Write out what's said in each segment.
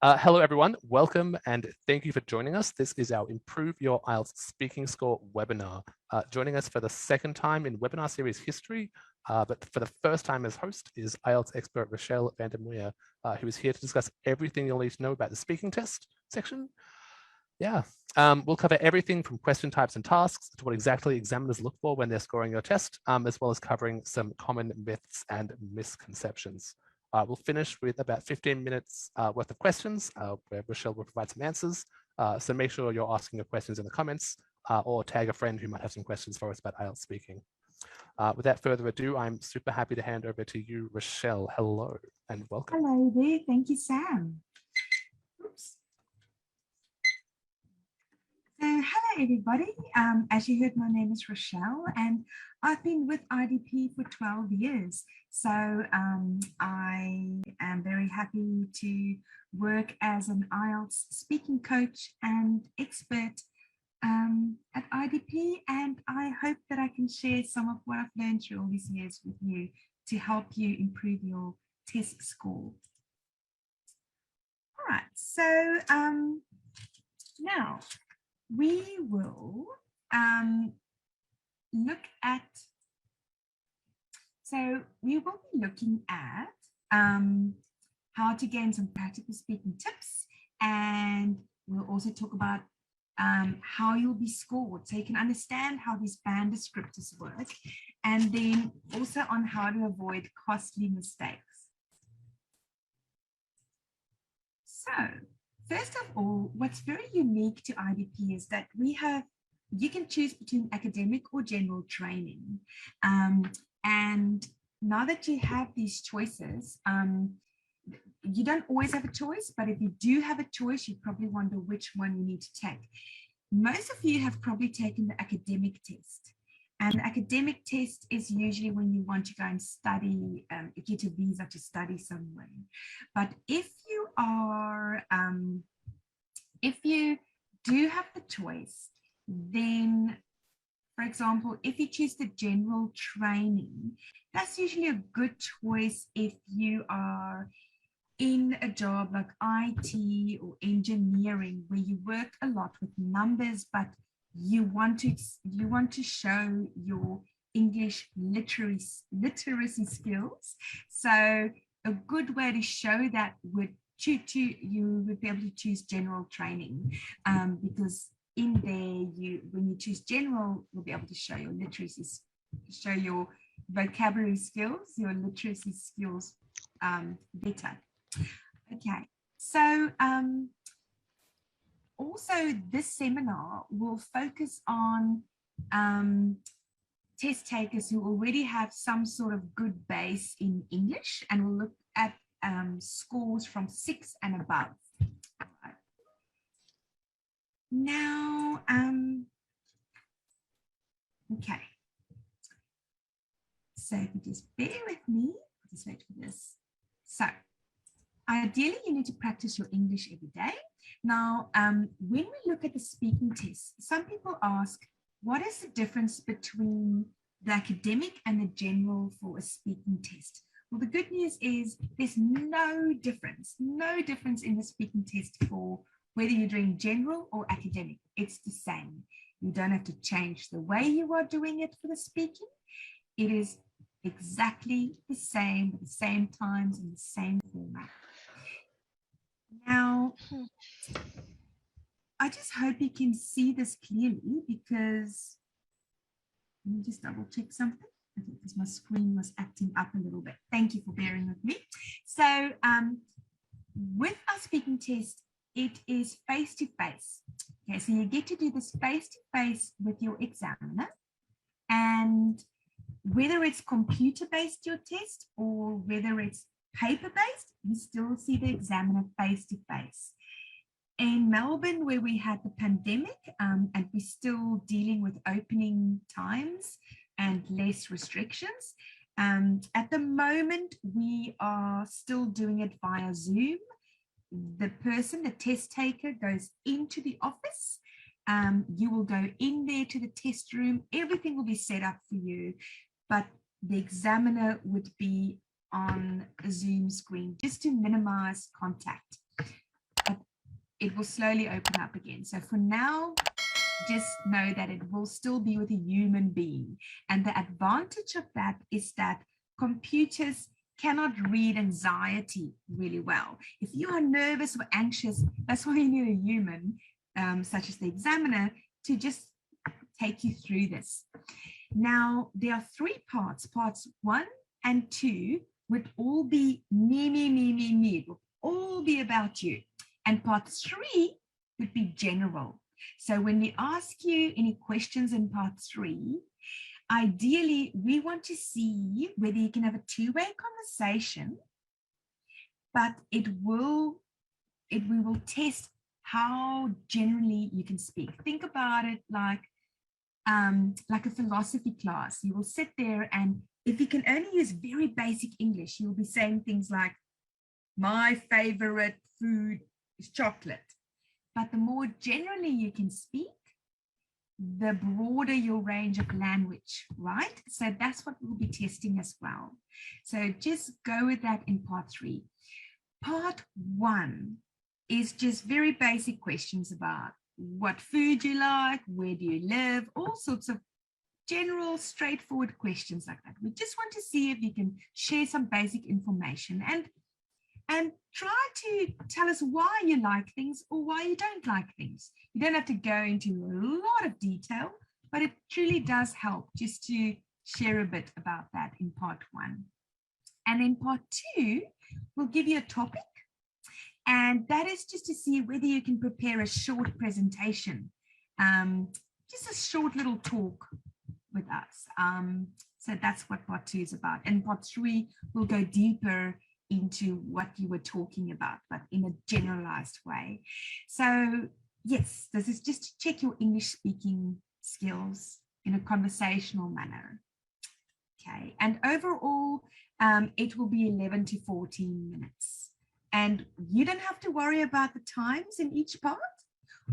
Hello, everyone. Welcome and thank you for joining us. This is our Improve Your IELTS Speaking Score webinar. Joining us for the second time in webinar series history, but for the first time as host is IELTS expert Rochelle van der Merwe, who is here to discuss everything you'll need to know about the speaking test section. We'll cover everything from question types and tasks to what exactly examiners look for when they're scoring your test, as well as covering some common myths and misconceptions. We'll finish with about 15 minutes worth of questions where Rochelle will provide some answers. So make sure you're asking your questions in the comments or tag a friend who might have some questions for us about IELTS speaking. Without further ado, I'm super happy to hand over to you, Rochelle. Hello and welcome. Hello there. Thank you, Sam. Oops. So hello, everybody. As you heard, my name is Rochelle and I've been with IDP for 12 years. So I am very happy to work as an IELTS speaking coach and expert at IDP. And I hope that I can share some of what I've learned through all these years with you to help you improve your test score. All right, so now we will be looking at how to gain some practical speaking tips, and we'll also talk about how you'll be scored so you can understand how these band descriptors work, and then also on how to avoid costly mistakes. So first of all, what's very unique to IDP is that you can choose between academic or general training. And now that you have these choices, you don't always have a choice, but if you do have a choice, you probably wonder which one you need to take. Most of you have probably taken the academic test. And the academic test is usually when you want to go and study, get a visa to study somewhere. But if you do have the choice, then, for example, if you choose the general training, that's usually a good choice if you are in a job like IT or engineering, where you work a lot with numbers, but you want to show your English literacy skills. So a good way to show that you would be able to choose general training, because in there, when you choose general, you'll be able to show your literacy, show your vocabulary skills, your literacy skills better. Okay, so also this seminar will focus on test takers who already have some sort of good base in English, and we'll look at scores from 6 and above. Now, okay. So if you just bear with me, I'll just wait for this. So ideally, you need to practice your English every day. Now, when we look at the speaking test, some people ask, what is the difference between the academic and the general for a speaking test? Well, the good news is there's no difference in the speaking test for whether you're doing general or academic. It's the same. You don't have to change the way you are doing it for the speaking. It is exactly the same, at the same times, in the same format. Now, I just hope you can see this clearly, because let me just double check something. I think because my screen was acting up a little bit. Thank you for bearing with me. So with our speaking test, it is face-to-face. Okay, so you get to do this face-to-face with your examiner, and whether it's computer-based, your test, or whether it's paper-based, you still see the examiner face-to-face. In Melbourne, where we had the pandemic, and we're still dealing with opening times and less restrictions, at the moment, we are still doing it via Zoom. The test taker, goes into the office. You will go in there to the test room. Everything will be set up for you, but the examiner would be on a Zoom screen just to minimize contact. it will slowly open up again. So for now, just know that it will still be with a human being. And the advantage of that is that computers cannot read anxiety really well. If you are nervous or anxious, that's why you need a human, such as the examiner, to just take you through this. Now, there are 3 parts. Parts 1 and 2 would all be me. It will all be about you. And part 3 would be general. So when we ask you any questions in part 3, ideally, we want to see whether you can have a 2-way conversation, but we will test how generally you can speak. Think about it like a philosophy class. You will sit there, and if you can only use very basic English, you'll be saying things like, my favorite food is chocolate. But the more generally you can speak, the broader your range of language, right? So that's what we'll be testing as well. So just go with that in part 3. Part 1 is just very basic questions about what food you like, where do you live, all sorts of general, straightforward questions like that. We just want to see if you can share some basic information and try to tell us why you like things or why you don't like things. You don't have to go into a lot of detail, but it truly does help just to share a bit about that in part 1. And in part 2, we'll give you a topic, and that is just to see whether you can prepare a short presentation, just a short little talk with us. So that's what part 2 is about. And part 3 will go deeper into what you were talking about, but in a generalized way. So yes, this is just to check your English speaking skills in a conversational manner. Okay, and overall, it will be 11 to 14 minutes. And you don't have to worry about the times in each part.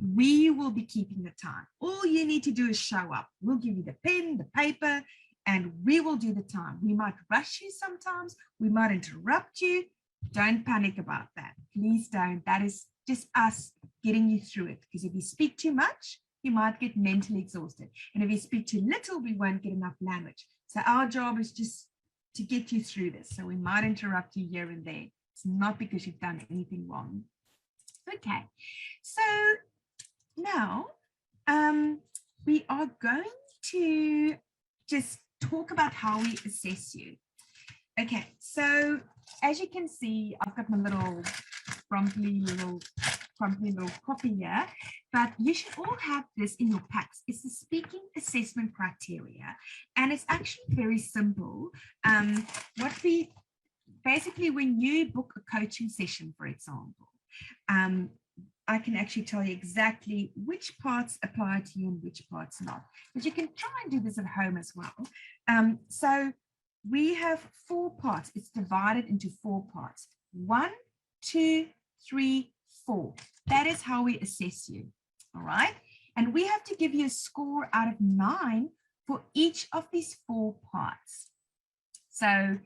We will be keeping the time. All you need to do is show up. We'll give you the pen, the paper, and we will do the time. We might rush you sometimes. We might interrupt you. Don't panic about that. Please don't. That is just us getting you through it. Because if you speak too much, you might get mentally exhausted. And if you speak too little, we won't get enough language. So our job is just to get you through this. So we might interrupt you here and there. It's not because you've done anything wrong. Okay. So now we are going to just talk about how we assess you. Okay, so as you can see, I've got my little crumply little copy here, but you should all have this in your packs. It's the speaking assessment criteria, and it's actually very simple. Basically, when you book a coaching session, for example, I can actually tell you exactly which parts apply to you and which parts not. But you can try and do this at home as well. So we have 4 parts. It's divided into 4 parts. 1, 2, 3, 4. That is how we assess you. All right. And we have to give you a score out of 9 for each of these 4 parts. So,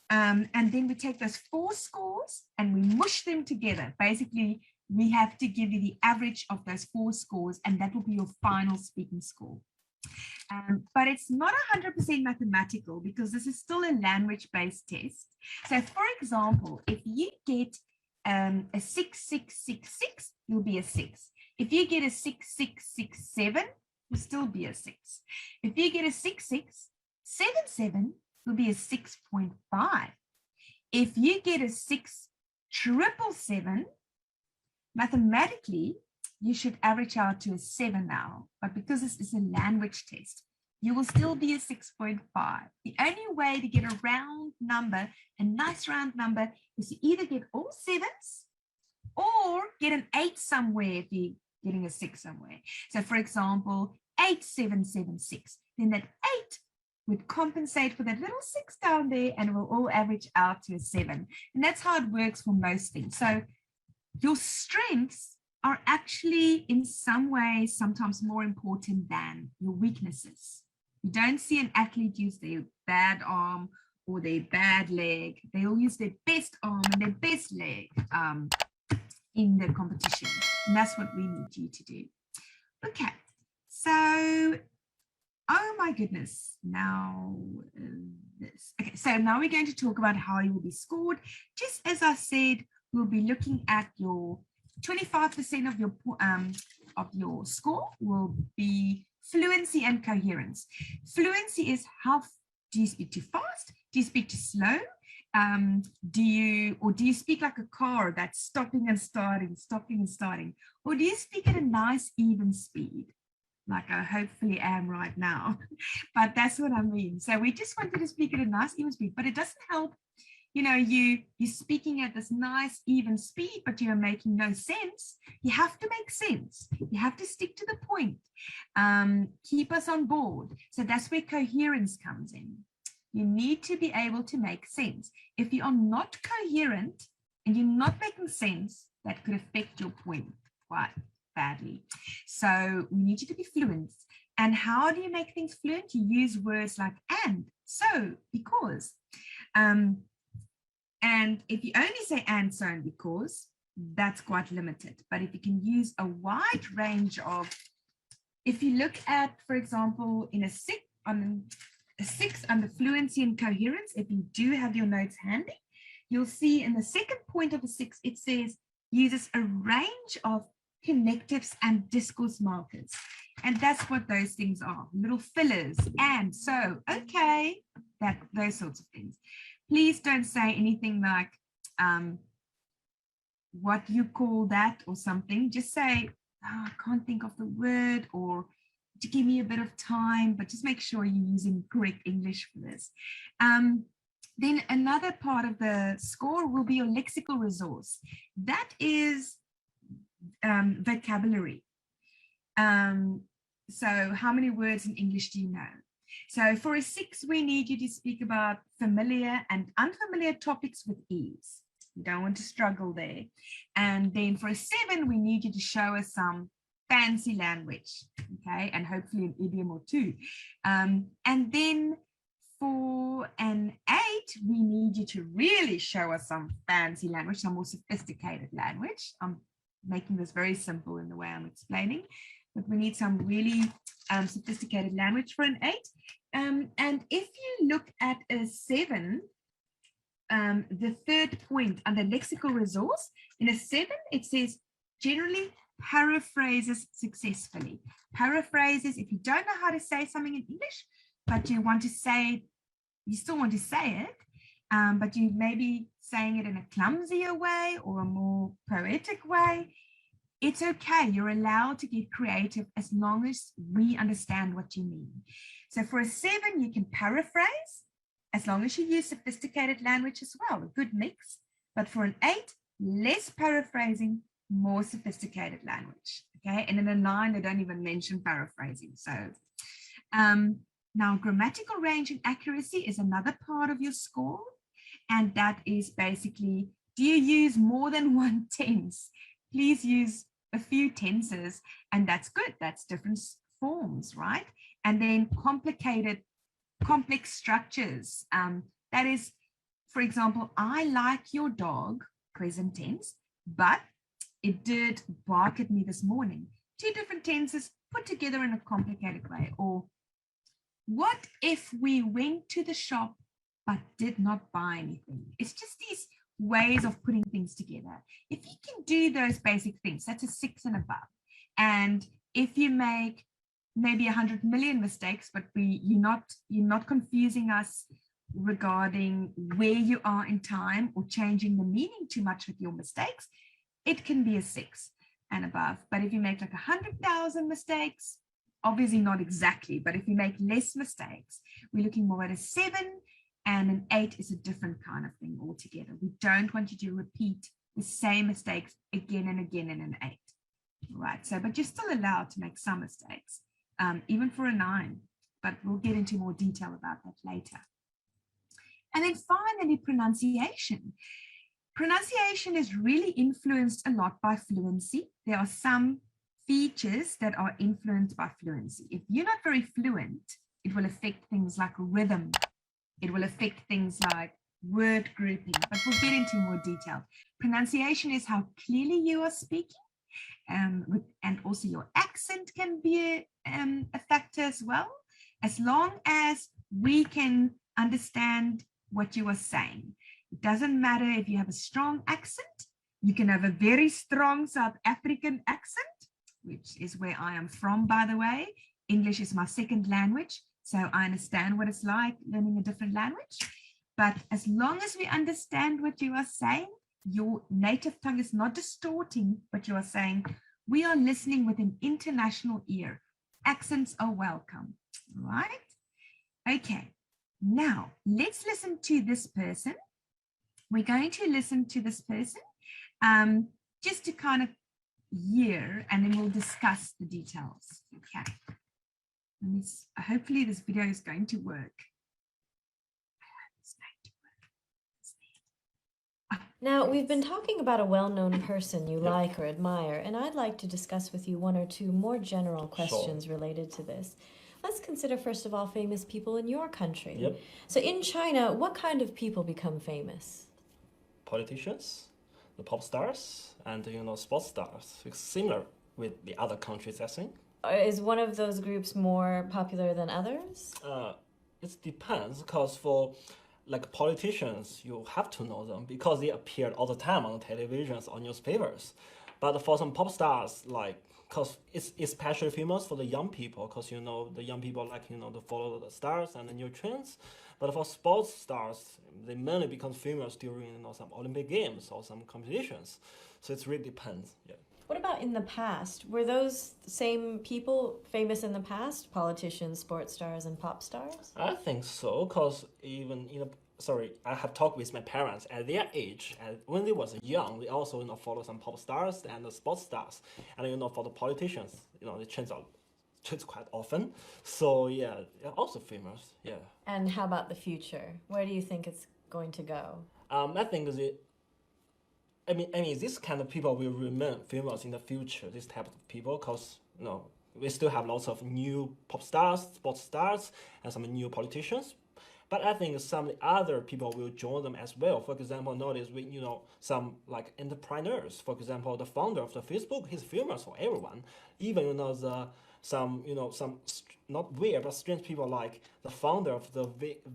and then we take those 4 scores and we mush them together. Basically, we have to give you the average of those 4 scores, and that will be your final speaking score. But it's not 100% mathematical because this is still a language-based test. So, for example, if you get a 6666, you'll be a 6. If you get a 6667, you'll still be a 6. If you get a 6677, you'll be a 6.5. If you get a 6777, mathematically, you should average out to a 7 now, but because this is a language test, you will still be a 6.5. The only way to get a round number, a nice round number, is to either get all 7s or get an 8 somewhere if you're getting a 6 somewhere. So for example, 8776, then that 8 would compensate for that little 6 down there and it will all average out to a 7. And that's how it works for most things. So your strengths are actually in some ways sometimes more important than your weaknesses. You don't see an athlete use their bad arm or their bad leg. They all use their best arm and their best leg. in the competition. And that's what we need you to do. Okay, so, oh my goodness, now this. Okay, so now we're going to talk about how you will be scored. Just as I said, we'll be looking at your 25% of your score will be fluency and coherence. Fluency is how do you speak too fast? Do you speak too slow? Do you speak like a car that's stopping and starting, stopping and starting? Or do you speak at a nice even speed? Like I hopefully am right now, but that's what I mean. So we just wanted to speak at a nice even speed, but it doesn't help, you know, you're speaking at this nice even speed, but you're making no sense. You have to make sense. You have to stick to the point. Keep us on board. So that's where coherence comes in. You need to be able to make sense. If you are not coherent and you're not making sense, that could affect your point quite badly. So we need you to be fluent. And how do you make things fluent? You use words like and, so, because. And if you only say and, so, and because, that's quite limited. But if you can use a wide range of, if you look at, for example, in a 6 under fluency and coherence, if you do have your notes handy, you'll see in the second point of a 6, it says uses a range of connectives and discourse markers. And that's what those things are, little fillers, and, so, okay, those sorts of things. Please don't say anything like what you call that or something. Just say, oh, I can't think of the word, or to give me a bit of time, but just make sure you're using correct English for this. Then another part of the score will be your lexical resource. That is vocabulary. So how many words in English do you know? So for a 6, we need you to speak about familiar and unfamiliar topics with ease. You don't want to struggle there. And then for a 7, we need you to show us some fancy language, okay, and hopefully an idiom or two. And then for an 8, we need you to really show us some fancy language, some more sophisticated language. I'm making this very simple in the way I'm explaining, but we need some really sophisticated language for an 8. And if you look at a 7, the third point under lexical resource, in a 7, it says generally paraphrases successfully. Paraphrases, if you don't know how to say something in English, but you want to say, you still want to say it, but you may be saying it in a clumsier way or a more poetic way, it's okay. You're allowed to get creative as long as we understand what you mean. So for a 7, you can paraphrase as long as you use sophisticated language as well, a good mix. But for an 8, less paraphrasing, more sophisticated language. Okay, and in a 9, they don't even mention paraphrasing. So now grammatical range and accuracy is another part of your score. And that is basically, do you use more than one tense? Please use a few tenses, and that's good. That's different forms, right? And then complex structures. That is, for example, I like your dog, present tense, but it did bark at me this morning. 2 different tenses put together in a complicated way. Or what if we went to the shop but did not buy anything? It's just these ways of putting things together. If you can do those basic things, that's a 6 and above. And if you make maybe 100 million mistakes, but you're not confusing us regarding where you are in time or changing the meaning too much with your mistakes, it can be a 6 and above. But if you make like 100,000 mistakes, obviously not exactly, but if you make less mistakes, we're looking more at a 7, and an 8 is a different kind of thing altogether. We don't want you to repeat the same mistakes again and again in an 8. Right, so, but you're still allowed to make some mistakes, even for a 9, but we'll get into more detail about that later. And then finally, pronunciation. Pronunciation is really influenced a lot by fluency. There are some features that are influenced by fluency. If you're not very fluent, it will affect things like rhythm. It will affect things like word grouping, but we'll get into more detail. Pronunciation is how clearly you are speaking, and also your accent can be a factor as well, as long as we can understand what you are saying. It doesn't matter if you have a strong accent. You can have a very strong South African accent, which is where I am from, by the way. English is my second language, so I understand what it's like learning a different language. But as long as we understand what you are saying, your native tongue is not distorting what you are saying. We are listening with an international ear. Accents are welcome, right? Okay, now let's listen to this person. We're going to listen to this person just to kind of hear, and then we'll discuss the details. Okay. Hopefully this video is going to work. Now, we've been talking about a well-known person you like or admire, and I'd like to discuss with you one or two more general questions related to this. Let's consider, first of all, famous people in your country. Yep. So in China, what kind of people become famous? Politicians, the pop stars, and sports stars. It's similar with the other countries, I think. Is one of those groups more popular than others? It depends, because for politicians, you have to know them because they appeared all the time on the televisions or newspapers. But for some pop stars, because it's especially famous for the young people, because the young people to follow the stars and the new trends. But for sports stars, they mainly become famous during some Olympic games or some competitions. So it really depends. Yeah. What about in the past? Were those same people famous in the past? Politicians, sports stars, and pop stars? I think so, because even I have talked with my parents at their age, and when they was young, they also follow some pop stars and the sports stars, and for the politicians, they change quite often. So yeah, they're also famous. Yeah. And how about the future? Where do you think it's going to go? I think this kind of people will remain famous in the future. This type of people, because we still have lots of new pop stars, sports stars, and some new politicians. But I think some other people will join them as well. For example, nowadays we some entrepreneurs. For example, the founder of the Facebook, he's famous for everyone. Even some not weird but strange people like the founder of the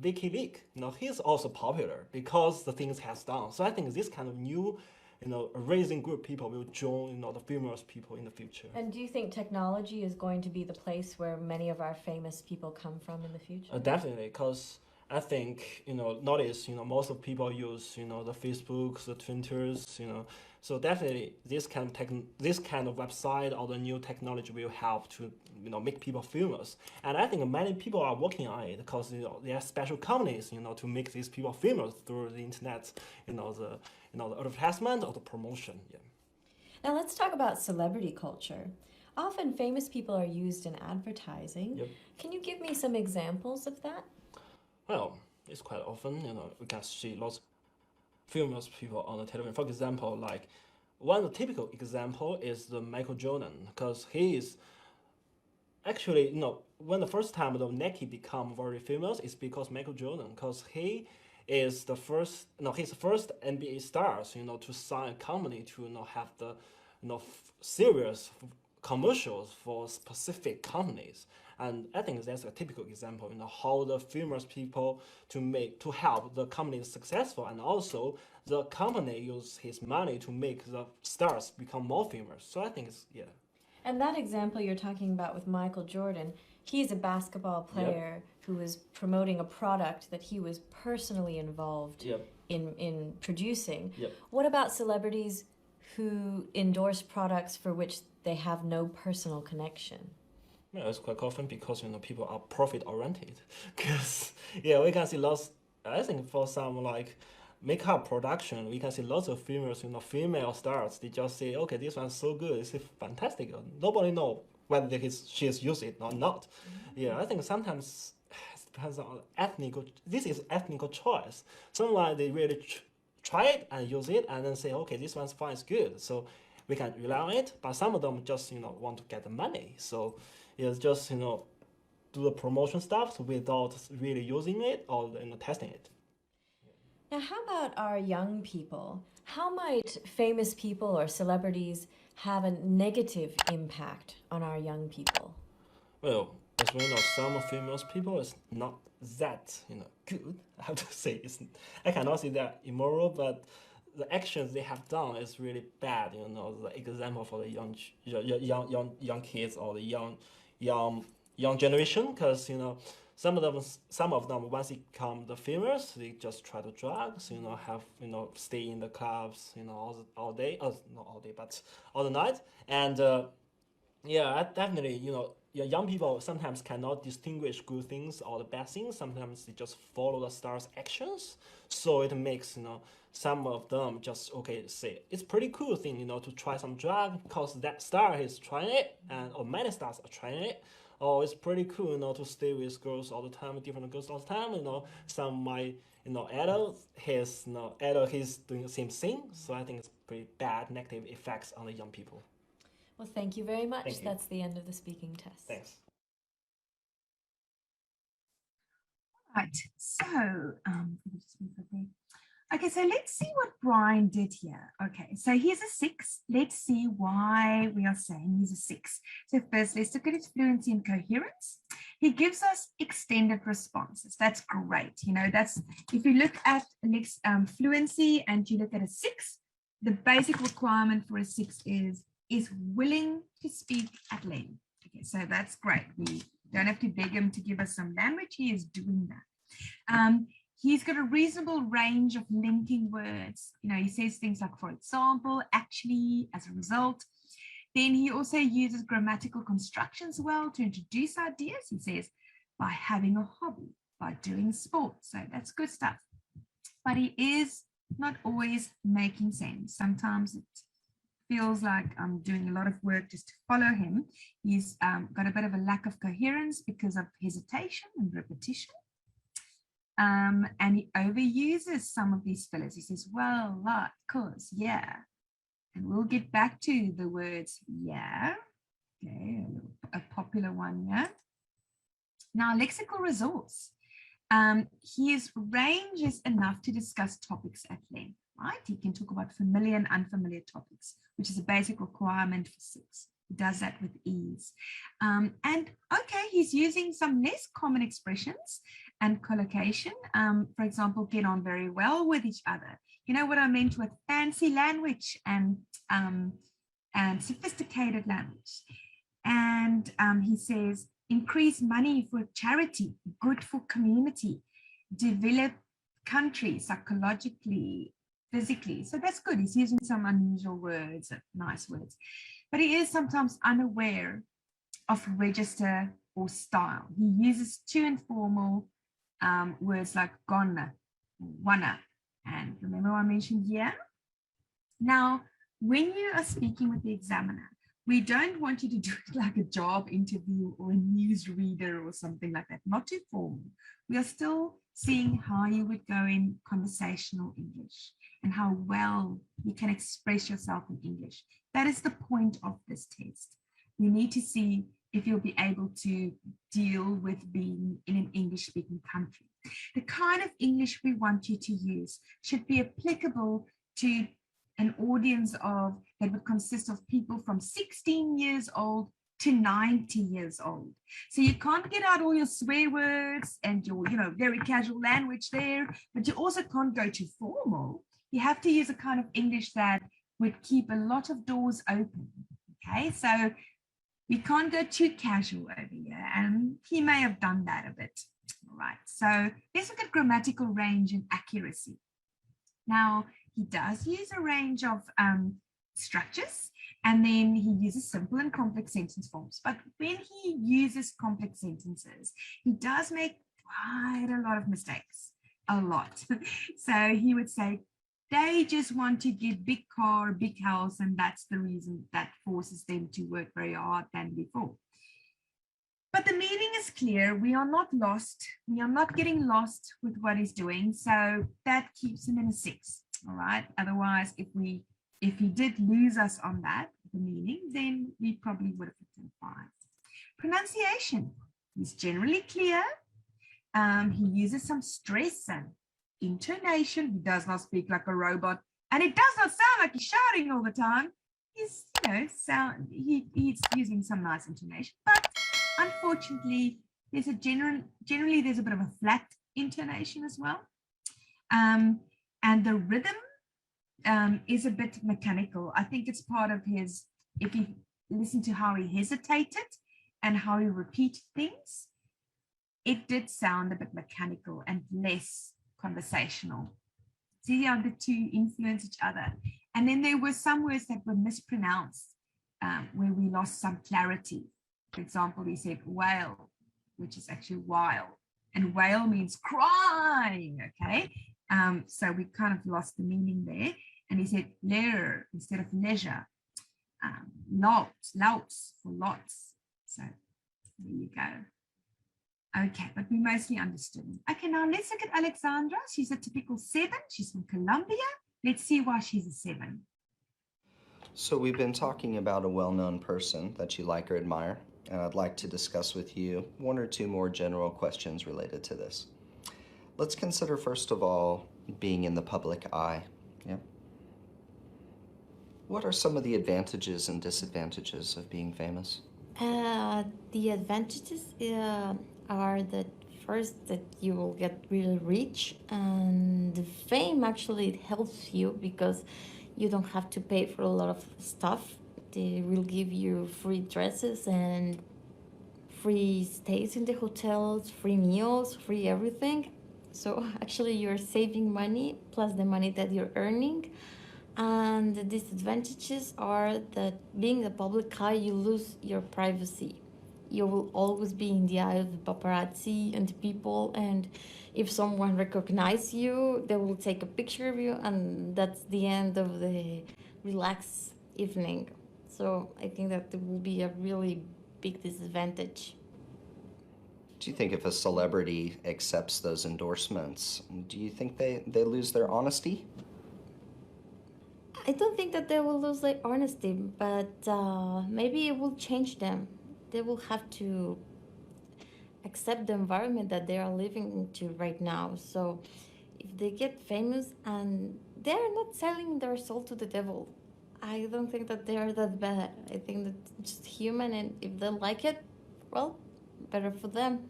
WikiLeaks. He's also popular because the things has done. So I think this kind of new a rising group of people will join the famous people in the future. And do you think technology is going to be the place where many of our famous people come from in the future? Definitely, because I think nowadays most of people use the Facebooks, the Twitters, so definitely this kind of website or the new technology will help to make people famous. And I think many people are working on it because there are special companies to make these people famous through the internet, the advertisement or the promotion. Yeah. Now let's talk about celebrity culture. Often famous people are used in advertising. Yep. Can you give me some examples of that? Well, it's quite often, we can see lots of famous people on the television. For example, one typical example is the Michael Jordan, because he is actually, when the first time the Nike become very famous, it's because Michael Jordan, because he is the first, he's the first NBA stars, to sign a company to have the, serious commercials for specific companies. And I think that's a typical example, how the famous people to help the company successful, and also the company use his money to make the stars become more famous. So I think it's, yeah. And that example you're talking about with Michael Jordan, he's a basketball player who is promoting a product that he was personally involved in producing. What about celebrities who endorse products for which they have no personal connection? Yeah, it's quite often because people are profit oriented. Because we can see lots. I think for some makeup production, we can see lots of famous female stars. They just say, okay, this one's so good, it's fantastic. Nobody know whether she has used it or not. I think sometimes it depends on this is ethnic choice. Someone they really try it and use it and then say, okay, this one's fine, it's good. So we can rely on it. But some of them just want to get the money. So it's just do the promotion stuff without really using it or testing it. Now, how about our young people? How might famous people or celebrities have a negative impact on our young people? Well, as we know, some famous people is not that good. I have to say, I cannot say they're immoral, but the actions they have done is really bad. The example for the young kids or the young generation, because some of them once they become the famous, they just try to drugs, have stay in the clubs, all day, not all day, but all the night, and yeah, definitely, young people sometimes cannot distinguish good things or the bad things. Sometimes they just follow the star's actions, so it makes some of them just say it's pretty cool thing to try some drug because that star is trying it, or many stars are trying it. Oh, it's pretty cool to stay with girls all the time, different girls all the time. Some might idol he's doing the same thing. So I think it's pretty bad negative effects on the young people. Well, thank you very much. Thank you. That's the end of the speaking test. Thanks. Right, so okay, so let's see what Brian did here. Okay, so here's a 6. Let's see why we are saying he's a 6. So first, let's look at his fluency and coherence. He gives us extended responses. That's great. That's, if you look at fluency and you look at a 6, the basic requirement for a 6 is willing to speak at length. Okay, so that's great. We don't have to beg him to give us some language. He is doing that. He's got a reasonable range of linking words. He says things like, for example, actually, as a result. Then he also uses grammatical constructions well to introduce ideas. He says, by having a hobby, by doing sports. So that's good stuff. But he is not always making sense. Sometimes it feels like I'm doing a lot of work just to follow him. He's got a bit of a lack of coherence because of hesitation and repetition. And he overuses some of these fillers. He says, well, like, cause, yeah. And we'll get back to the words, yeah. Okay, a popular one, yeah. Now, lexical results. His range is enough to discuss topics at length, right? He can talk about familiar and unfamiliar topics, which is a basic requirement for 6. He does that with ease. And okay, he's using some less common expressions and collocation. For example, get on very well with each other. You know what I meant with fancy language and sophisticated language. And he says, increase money for charity, good for community, develop country psychologically, physically. So that's good. He's using some unusual words, nice words. But he is sometimes unaware of register or style. He uses too informal words like gonna, wanna, and remember I mentioned yeah? Now, when you are speaking with the examiner, we don't want you to do it like a job interview or a newsreader or something like that, not too formal. We are still seeing how you would go in conversational English and how well you can express yourself in English. That is the point of this test. We need to see if you'll be able to deal with being in an English-speaking country. The kind of English we want you to use should be applicable to an audience that would consist of people from 16 years old to 90 years old. So you can't get out all your swear words and your, very casual language there, but you also can't go too formal. You have to use a kind of English that would keep a lot of doors open. Okay, so we can't go too casual over here, and he may have done that a bit. All right, so let's look at grammatical range and accuracy. Now, he does use a range of structures, and then he uses simple and complex sentence forms. But when he uses complex sentences, he does make quite a lot of mistakes, a lot. So he would say, they just want to get big car, big house, and that's the reason that forces them to work very hard than before. But the meaning is clear. We are not lost. We are not getting lost with what he's doing. So that keeps him in a 6. All right. Otherwise, if he did lose us on that, the meaning, then we probably would have put him 5. Pronunciation. He's generally clear. He uses some stress and intonation. He does not speak like a robot, and it does not sound like he's shouting all the time. He's, he's using some nice intonation, but unfortunately, there's a generally there's a bit of a flat intonation as well, and the rhythm is a bit mechanical. I think it's part of his. If you listen to how he hesitated and how he repeated things, it did sound a bit mechanical and less conversational. See how the two influence each other. And then there were some words that were mispronounced, where we lost some clarity. For example, he said whale, which is actually while, and whale means crying, okay? So we kind of lost the meaning there. And he said leer instead of leisure. Louts for lots. So there you go. Okay, but we mostly understood him. Okay, now let's look at Alexandra. She's a typical 7. She's from Colombia. Let's see why she's a 7. So we've been talking about a well-known person that you like or admire, and I'd like to discuss with you 1 or 2 more general questions related to this. Let's consider, first of all, being in the public eye. Yeah. What are some of the advantages and disadvantages of being famous? The advantages are that first that you will get really rich, and the fame actually helps you because you don't have to pay for a lot of stuff. They will give you free dresses and free stays in the hotels, free meals, free everything. So actually you're saving money plus the money that you're earning. And the disadvantages are that being a public eye, you lose your privacy. You will always be in the eye of the paparazzi and the people, and if someone recognizes you, they will take a picture of you, and that's the end of the relaxed evening. So I think that it will be a really big disadvantage. Do you think if a celebrity accepts those endorsements, do you think they lose their honesty? I don't think that they will lose their honesty, but maybe it will change them. They will have to accept the environment that they are living into right now. So if they get famous and they're not selling their soul to the devil, I don't think that they are that bad. I think that it's just human, and if they like it, well, better for them.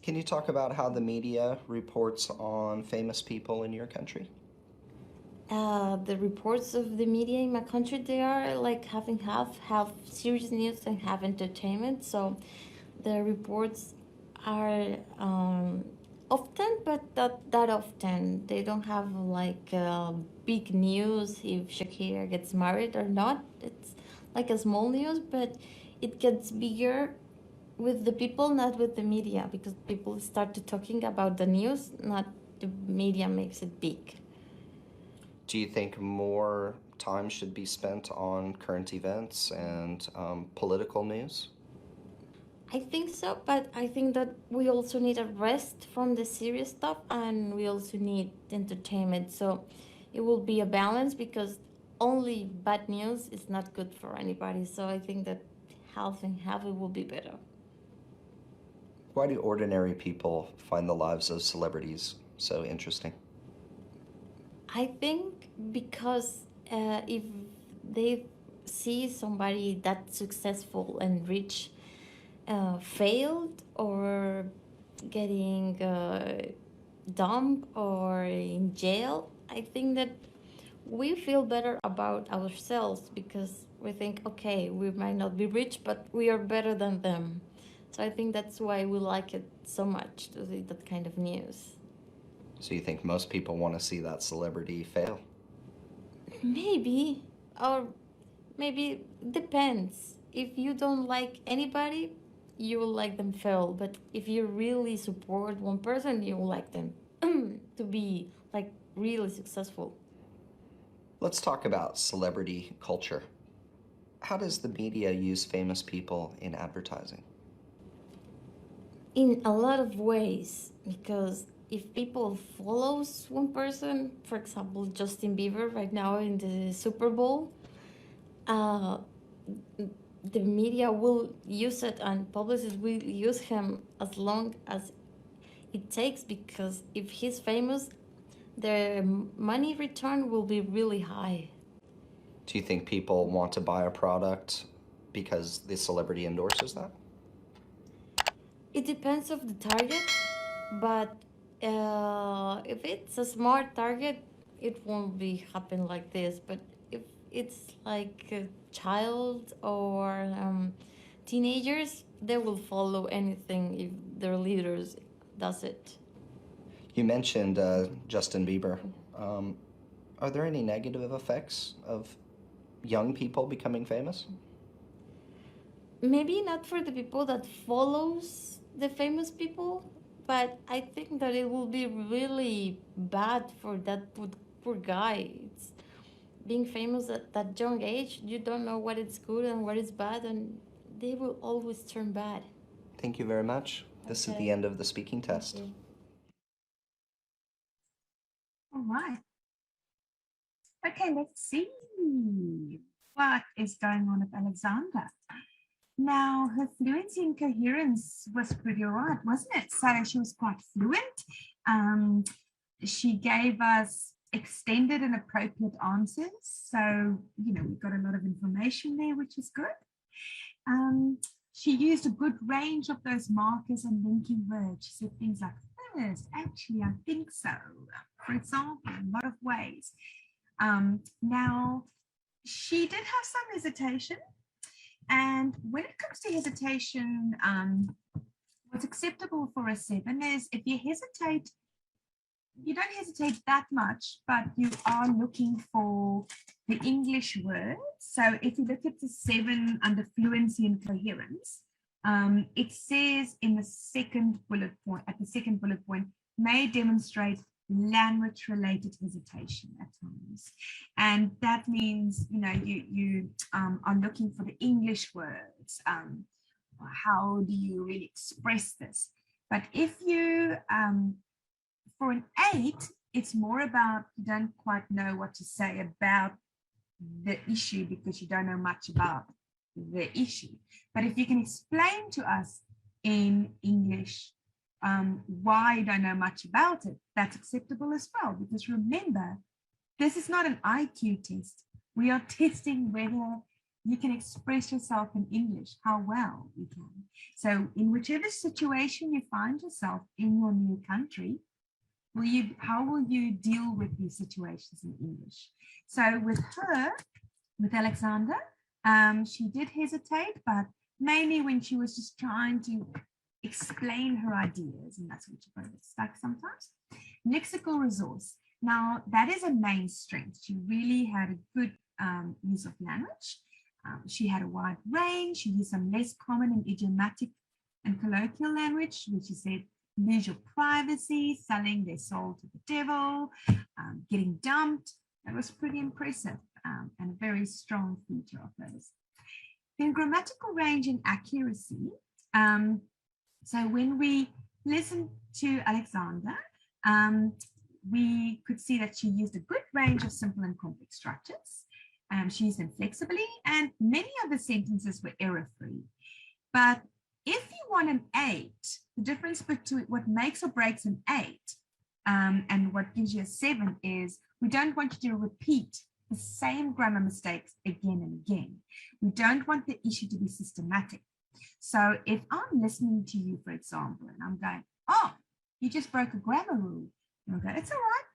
Can you talk about how the media reports on famous people in your country? The reports of the media in my country, they are like having half serious news and half entertainment. So the reports are often, but not that often. They don't have like big news if Shakira gets married or not. It's like a small news, but it gets bigger with the people, not with the media, because people start to talking about the news, not the media makes it big. Do you think more time should be spent on current events and political news? I think so, but I think that we also need a rest from the serious stuff, and we also need entertainment. So it will be a balance, because only bad news is not good for anybody. So I think that half and half, it will be better. Why do ordinary people find the lives of celebrities so interesting? I think because if they see somebody that successful and rich failed or getting dumped or in jail, I think that we feel better about ourselves, because we think, okay, we might not be rich, but we are better than them. So I think that's why we like it so much, to see that kind of news. So you think most people want to see that celebrity fail? Maybe, or maybe depends. If you don't like anybody, you will like them fail. But if you really support one person, you will like them to be like really successful. Let's talk about celebrity culture. How does the media use famous people in advertising? In a lot of ways, because if people follows one person, for example, Justin Bieber right now in the Super Bowl, the media will use it, and publicists will use him as long as it takes, because if he's famous, the money return will be really high. Do you think people want to buy a product because the celebrity endorses that? It depends of the target, but if it's a smart target, it won't be happen like this. But if it's like a child or teenagers, they will follow anything if their leaders does it. You mentioned Justin Bieber. Are there any negative effects of young people becoming famous? Maybe not for the people that follows the famous people, but I think that it will be really bad for that poor guy. It's being famous at that young age, you don't know what is good and what is bad, and they will always turn bad. Thank you very much. This is the end of the speaking test. All right. Okay, let's see what is going on with Alexander. Now, her fluency and coherence was pretty all right, wasn't it? So she was quite fluent. She gave us extended and appropriate answers. So, you know, we've got a lot of information there, which is good. She used a good range of those markers and linking words. She said things like, first, actually, I think so. For example, in a lot of ways. Now, she did have some hesitation. And when it comes to hesitation, what's acceptable for a 7 is if you hesitate, you don't hesitate that much, but you are looking for the English words. So if you look at the 7 under fluency and coherence, it says in the second bullet point, at the second bullet point, may demonstrate language-related hesitation at times, and that means, you know, you are looking for the English words. How do you really express this? But if you for an 8, it's more about you don't quite know what to say about the issue because you don't know much about the issue. But if you can explain to us in English why you don't know much about it, that's acceptable as well. Because remember, this is not an IQ test. We are testing whether you can express yourself in English, how well you can. So in whichever situation you find yourself in your new country, how will you deal with these situations in English? So with her, with Alexander, she did hesitate, but mainly when she was just trying to explain her ideas, and that's what you got to get stuck sometimes. Lexical resource. Now, that is a main strength. She really had a good use of language. She had a wide range. She used some less common and idiomatic and colloquial language, which she said, lose your privacy, selling their soul to the devil, getting dumped. That was pretty impressive and a very strong feature of hers. Then grammatical range and accuracy. So when we listened to Alexander, we could see that she used a good range of simple and complex structures. She used them flexibly, and many of the sentences were error-free. But if you want an 8, the difference between what makes or breaks an 8 and what gives you a 7 is we don't want you to repeat the same grammar mistakes again and again. We don't want the issue to be systematic. So if I'm listening to you, for example, and I'm going, oh, you just broke a grammar rule. And I'll go, it's all right.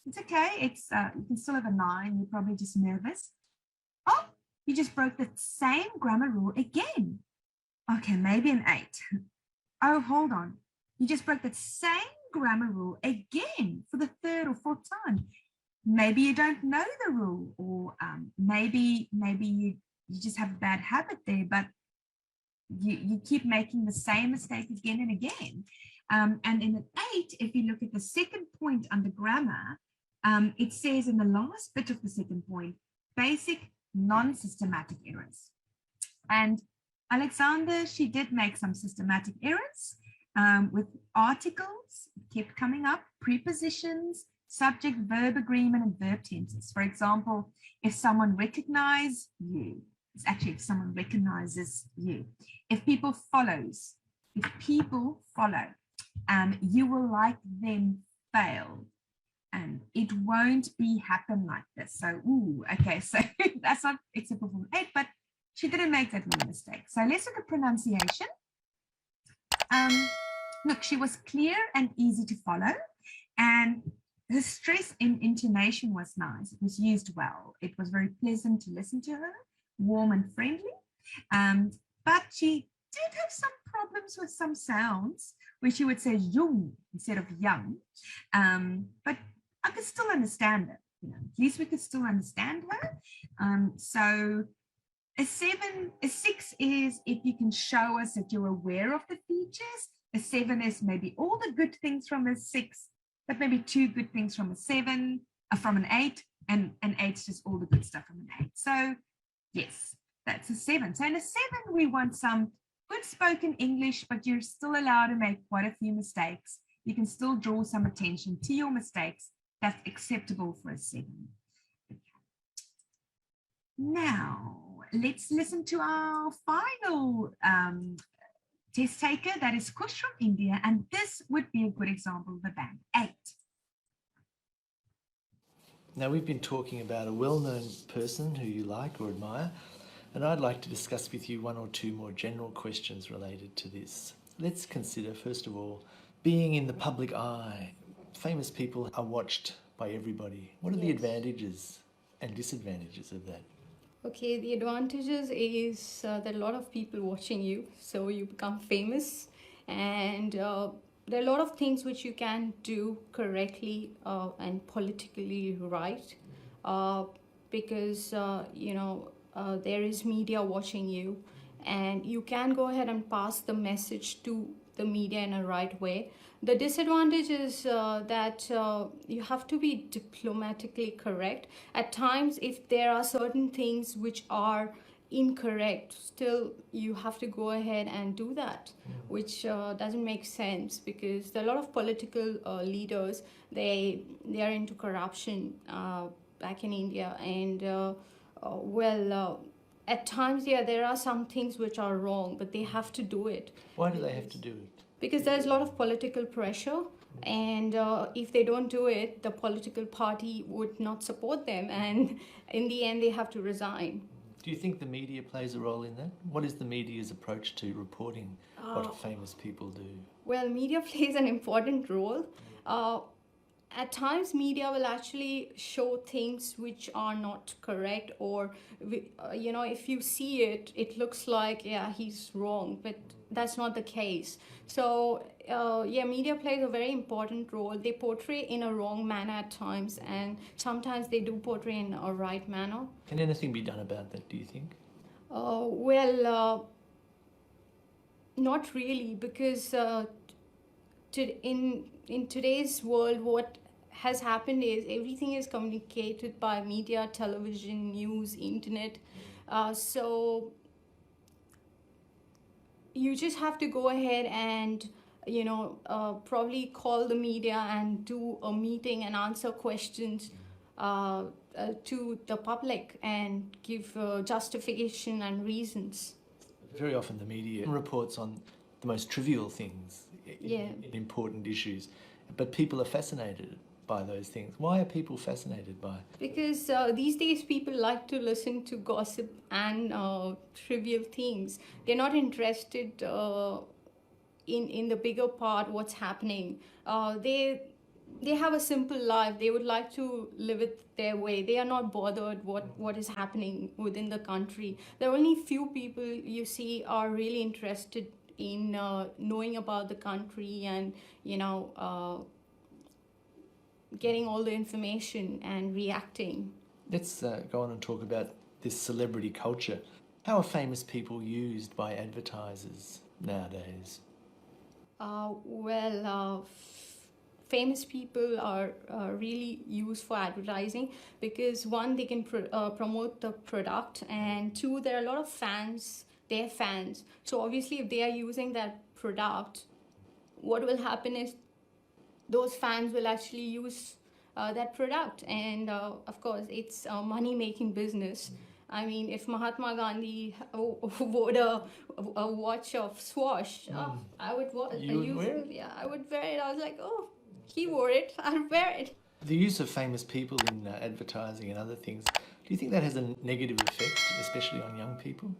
It's okay. It's you can still have a 9. You're probably just nervous. Oh, you just broke the same grammar rule again. Okay, maybe an 8. Oh, hold on. You just broke the same grammar rule again for the 3rd or 4th time. Maybe you don't know the rule, or maybe you just have a bad habit there, but you keep making the same mistake again and again. And in an 8, if you look at the second point under grammar, it says in the last bit of the second point, basic non-systematic errors. And Alexander, she did make some systematic errors with articles, kept coming up, prepositions, subject, verb agreement, and verb tenses. For example, if someone recognizes you, it's actually if someone recognizes you. If people follows, if people follow. You will like them fail. It won't be happen like this. So, okay, so that's not acceptable from 8, but she didn't make that many mistakes. So let's look at pronunciation. Look, she was clear and easy to follow, and her stress and intonation was nice. It was used well. It was very pleasant to listen to her, warm and friendly. But she did have some problems with some sounds where she would say jong instead of young. But I could still understand it. At least we could still understand her. So a 6 is if you can show us that you're aware of the features. A 7 is maybe all the good things from a 6, but maybe 2 good things from a 7, from an 8, and an 8 is just all the good stuff from an 8. So yes, that's a 7. So in a 7, we want some good spoken English, but you're still allowed to make quite a few mistakes. You can still draw some attention to your mistakes. That's acceptable for a 7. Okay. Now, let's listen to our final test taker. That is Kush from India, and this would be a good example of a band 8. Now, we've been talking about a well-known person who you like or admire, and I'd like to discuss with you 1 or 2 more general questions related to this. Let's consider, first of all, being in the public eye. Famous people are watched by everybody. What are the advantages and disadvantages of that? Okay, the advantages is that a lot of people watching you, so you become famous, and there are a lot of things which you can do correctly and politically right, because there is media watching you, and you can go ahead and pass the message to the media in a right way. The disadvantage is that you have to be diplomatically correct. At times, if there are certain things which are incorrect, still you have to go ahead and do that, which doesn't make sense, because there are a lot of political leaders, they are into corruption back in India, and at times, there are some things which are wrong, but they have to do it. Why do they have to do it? Because there's a lot of political pressure, and if they don't do it, the political party would not support them, and in the end, they have to resign. Do you think the media plays a role in that? What is the media's approach to reporting what famous people do? Well, media plays an important role. At times, media will actually show things which are not correct, or if you see it, it looks like, he's wrong, but that's not the case. So media plays a very important role. They portray in a wrong manner at times, and sometimes they do portray in a right manner. Can anything be done about that, do you think? Not really, because in today's world, what has happened is everything is communicated by media, television, news, internet. So you just have to go ahead and probably call the media and do a meeting and answer questions to the public and give justification and reasons. Very often the media reports on the most trivial things in important issues, but people are fascinated by those things. Why are people fascinated by it? Because these days people like to listen to gossip and trivial things. They're not interested in the bigger part, what's happening. They have a simple life. They would like to live it their way. They are not bothered what is happening within the country. There are only few people you see are really interested in knowing about the country and getting all the information and reacting. Let's go on and talk about this celebrity culture. How are famous people used by advertisers nowadays? Famous people are really used for advertising because, one, they can promote the product, and two, there are a lot of fans. They're fans. So obviously, if they are using that product, what will happen is those fans will actually use that product, and of course, it's a money-making business. I mean, if Mahatma Gandhi wore a watch of Swash, I would wear it? Yeah, I would wear it. I was like, oh, he wore it, I'll wear it. The use of famous people in advertising and other things, do you think that has a negative effect, especially on young people?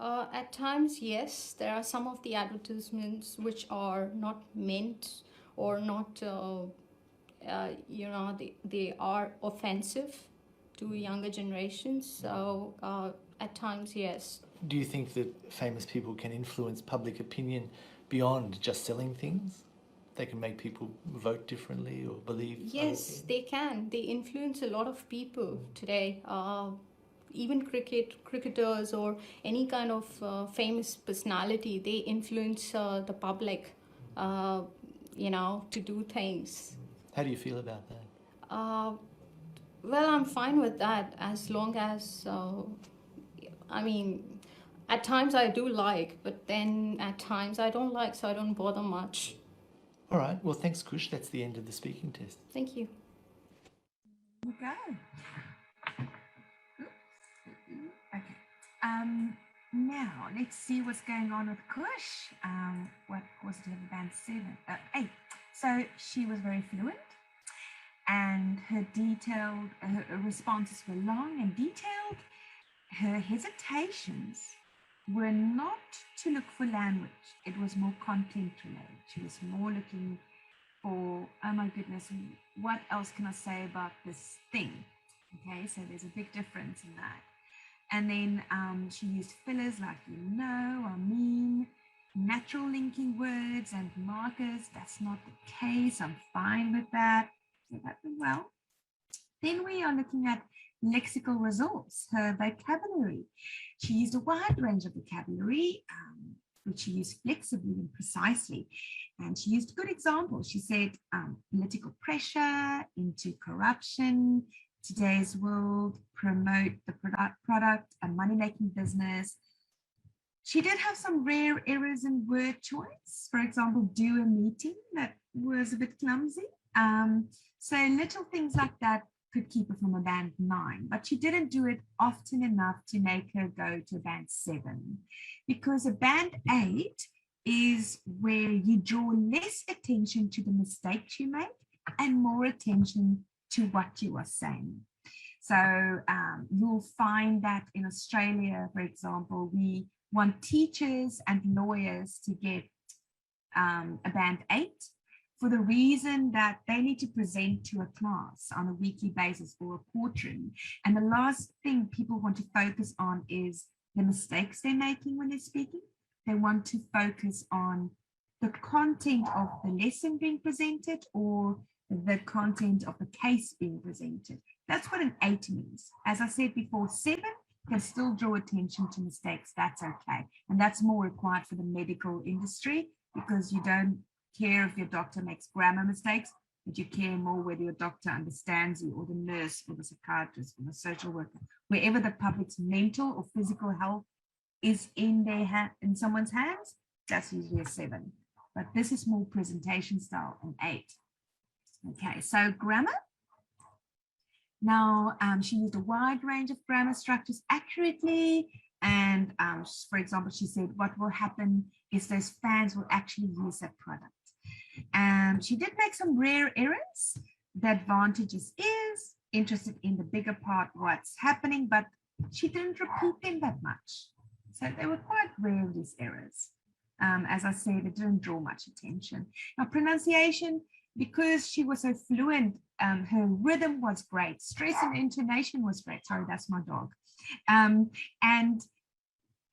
At times, yes. There are some of the advertisements which are not meant or not, they are offensive to younger generations. So at times, yes. Do you think that famous people can influence public opinion beyond just selling things? They can make people vote differently or believe? Yes, they can. They influence a lot of people today. Even cricketers or any kind of famous personality, they influence the public, to do things. How do you feel about that? Well, I'm fine with that as long as, at times I do like, but then at times I don't like, so I don't bother much. All right. Well, thanks, Kush. That's the end of the speaking test. Thank you. Okay. Now let's see what's going on with Kush. What course did you have? Band 8. So she was very fluent, and her responses were long and detailed. Her hesitations were not to look for language. It was more content related. She was more looking for, oh my goodness, what else can I say about this thing? Okay, so there's a big difference in that. And then she used fillers like I mean, natural linking words and markers. That's not the case. I'm fine with that. So that went well. Then we are looking at lexical results, her vocabulary. She used a wide range of vocabulary, which she used flexibly and precisely. And she used good examples. She said political pressure into corruption, today's world, promote the product, a money-making business. She did have some rare errors in word choice. For example, do a meeting, that was a bit clumsy. So little things like that could keep her from a band 9, but she didn't do it often enough to make her go to a band 7, because a band 8 is where you draw less attention to the mistakes you make and more attention to what you are saying. So you'll find that in Australia, for example, we want teachers and lawyers to get a band 8 for the reason that they need to present to a class on a weekly basis or a quarterly. And the last thing people want to focus on is the mistakes they're making when they're speaking. They want to focus on the content of the lesson being presented or the content of the case being presented. That's what an 8 means. As I said before, 7 can still draw attention to mistakes. That's okay. And that's more required for the medical industry, because you don't care if your doctor makes grammar mistakes, but you care more whether your doctor understands you, or the nurse or the psychiatrist or the social worker. Wherever the public's mental or physical health is in someone's hands, that's usually a 7. But this is more presentation style, an 8. Okay, so grammar. Now, she used a wide range of grammar structures accurately. And for example, she said, what will happen is those fans will actually use that product. She did make some rare errors. The advantages is interested in the bigger part, what's happening, but she didn't repeat them that much. So they were quite rare, these errors. As I said, it didn't draw much attention. Now, pronunciation, because she was so fluent, her rhythm was great. Stress and intonation was great. Sorry, that's my dog.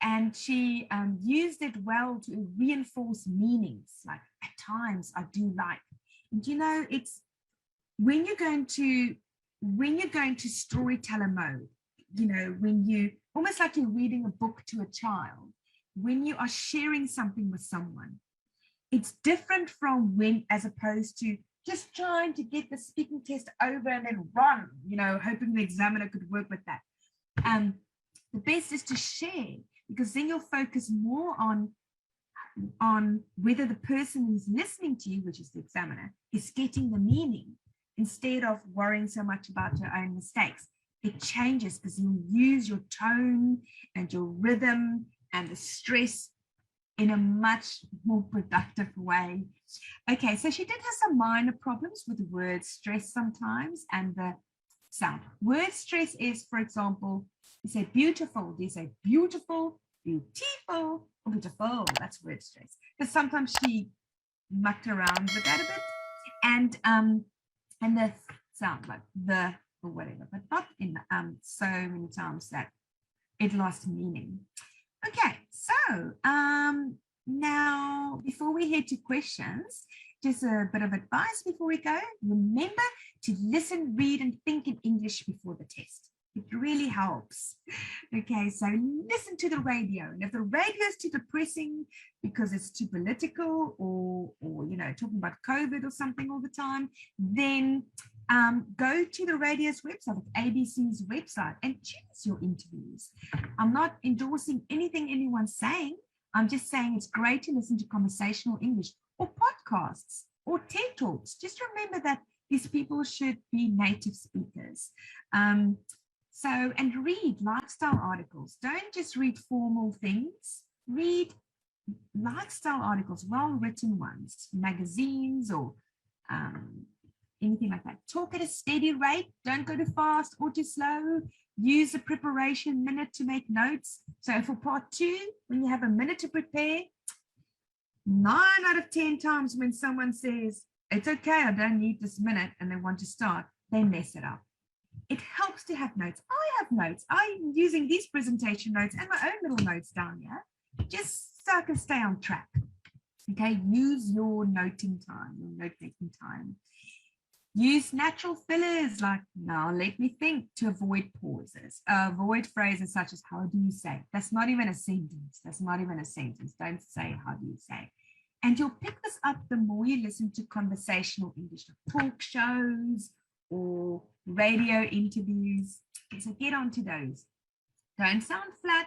And she used it well to reinforce meanings, like at times I do like. And you know, it's when you're going to storyteller mode, you know, when you almost like you're reading a book to a child, when you are sharing something with someone, it's different from when, as opposed to just trying to get the speaking test over and then run, you know, hoping the examiner could work with that. The best is to share, because then you'll focus more on whether the person who's listening to you, which is the examiner, is getting the meaning, instead of worrying so much about your own mistakes. it changes because you use your tone and your rhythm and the stress in a much more productive way. Okay, so she did have some minor problems with word stress sometimes and the sound. Word stress is, for example, you say beautiful, you say beautiful, beautiful, or beautiful. That's word stress. Because sometimes she mucked around with that a bit, and the sound like the or whatever, but not in so many times that it lost meaning. Okay, so now before we head to questions, just a bit of advice before we go. Remember to listen, read, and think in English before the test. It really helps. Okay, so listen to the radio. And if the radio is too depressing because it's too political or you know, talking about COVID or something all the time, then go to the radio's website, ABC's website, and choose your interviews. I'm not endorsing anything anyone's saying. I'm just saying it's great to listen to conversational English or podcasts or TED Talks. Just remember that these people should be native speakers. And read lifestyle articles. Don't just read formal things. Read lifestyle articles, well-written ones, magazines or anything like that. Talk at a steady rate. Don't go too fast or too slow. Use a preparation minute to make notes. So for part 2, when you have a minute to prepare, 9 out of 10 times when someone says, it's okay, I don't need this minute, and they want to start, they mess it up. It helps to have notes. I have notes. I'm using these presentation notes and my own little notes down here, just so I can stay on track. Okay, use your noting time, your note-taking time. Use natural fillers like, now let me think, to avoid pauses. Avoid phrases such as, how do you say? That's not even a sentence. That's not even a sentence. Don't say, how do you say? And you'll pick this up the more you listen to conversational English, like talk shows or radio interviews. Okay, so get onto those. Don't sound flat.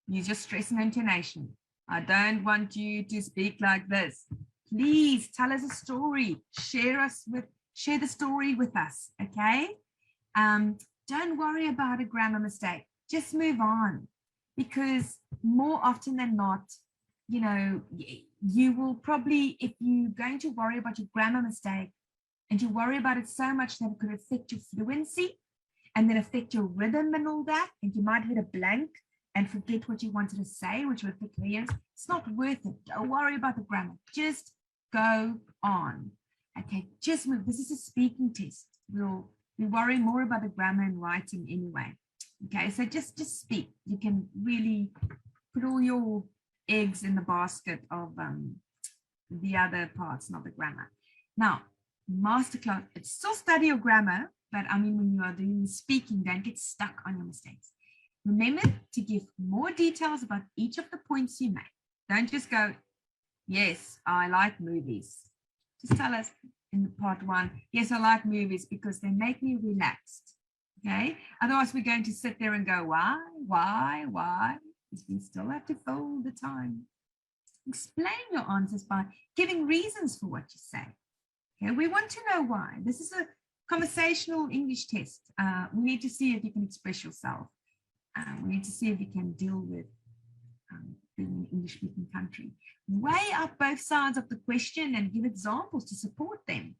Use your stress and intonation. I don't want you to speak like this. Please tell us a story. Share the story with us, okay? Don't worry about a grammar mistake. Just move on, because more often than not, you know, you will probably, if you're going to worry about your grammar mistake and you worry about it so much that it could affect your fluency and then affect your rhythm and all that, and you might hit a blank and forget what you wanted to say, which would affect coherence. It's not worth it. Don't worry about the grammar. Just go on. Okay, just move. This is a speaking test. We worry more about the grammar and writing anyway. Okay, so just speak. You can really put all your eggs in the basket of the other parts, not the grammar. Now, masterclass, it's still study your grammar, but I mean, when you are doing speaking, don't get stuck on your mistakes. Remember to give more details about each of the points you make. Don't just go, yes, I like movies. Just tell us in part 1, yes, I like movies because they make me relaxed. Okay. Otherwise, we're going to sit there and go, why? Because we still have to fill the time. Explain your answers by giving reasons for what you say. Okay. We want to know why. This is a conversational English test. We need to see if you can express yourself. We need to see if you can deal with being an English-speaking country. Weigh up both sides of the question and give examples to support them,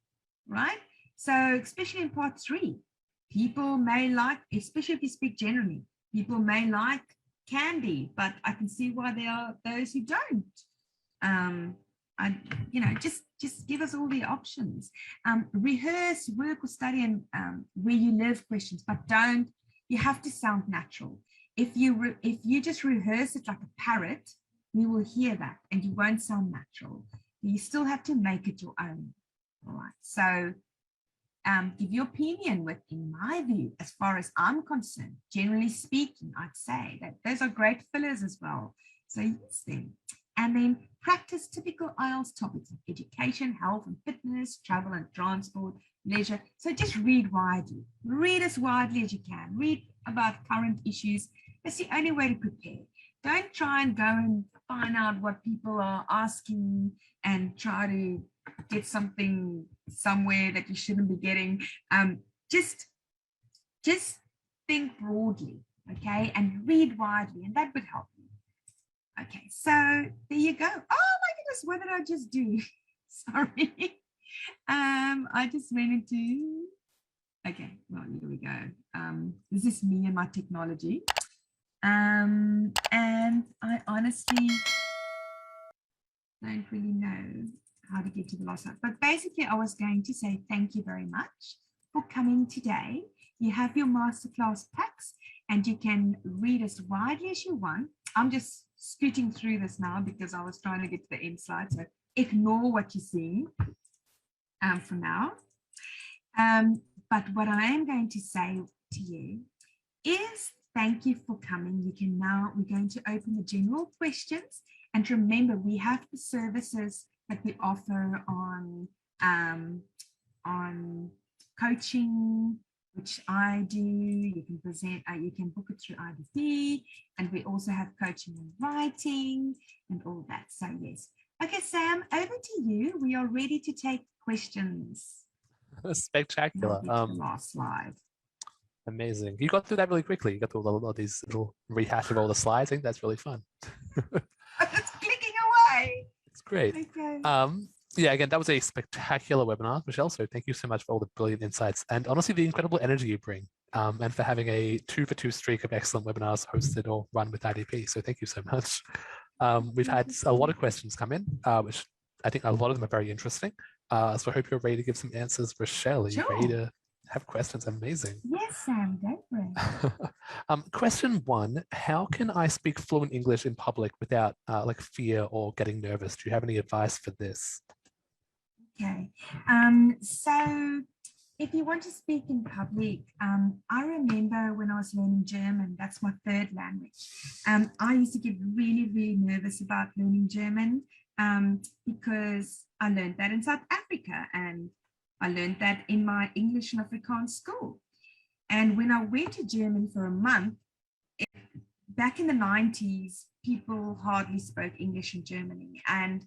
right? So especially in part 3, people may like, especially if you speak generally, people may like candy, but I can see why there are those who don't. You know, just give us all the options. Rehearse, work or study in where you live questions, but you have to sound natural. If you just rehearse it like a parrot, we will hear that and you won't sound natural. You still have to make it your own. All right. So give your opinion with, in my view, as far as I'm concerned, generally speaking, I'd say that those are great fillers as well. So use them. And then practice typical IELTS topics like education, health and fitness, travel and transport, leisure. So just read widely. Read as widely as you can. Read about current issues. That's the only way to prepare. Don't try and go and find out what people are asking and try to get something somewhere that you shouldn't be getting. Just think broadly, okay, and read widely, and that would help you. Okay, so there you go. Oh my goodness, what did I just do? Sorry. I just went into, okay, well, here we go. This is me and my technology. And I honestly don't really know how to get to the last slide. But basically, I was going to say thank you very much for coming today. You have your masterclass packs and you can read as widely as you want. I'm just scooting through this now because I was trying to get to the end slide. So ignore what you're seeing for now. But what I am going to say to you is thank you for coming. You can now, we're going to open the general questions. And remember, we have the services that we offer on coaching, which I do. You can present, you can book it through IDP, and we also have coaching and writing and all that. So yes. Okay, Sam, over to you. We are ready to take questions. Spectacular. Last slide. Amazing. You got through that really quickly. You got through all these little rehash of all the slides. I think that's really fun. It's clicking away. It's great. Okay. Yeah, again, that was a spectacular webinar, Rochelle. So thank you so much for all the brilliant insights and honestly, the incredible energy you bring, and for having a 2-for-2 streak of excellent webinars hosted or run with IDP. So thank you so much. We've had a lot of questions come in, which I think a lot of them are very interesting. So I hope you're ready to give some answers. Rochelle, are you ready to have questions? Amazing. Yes, Sam, go for it. Question 1, how can I speak fluent English in public without like fear or getting nervous? Do you have any advice for this? Okay, so if you want to speak in public, I remember when I was learning German, that's my third language. I used to get really, really nervous about learning German because I learned that in South Africa and I learned that in my English and Afrikaans school. And when I went to German for a month, back in the 90s, people hardly spoke English in Germany. And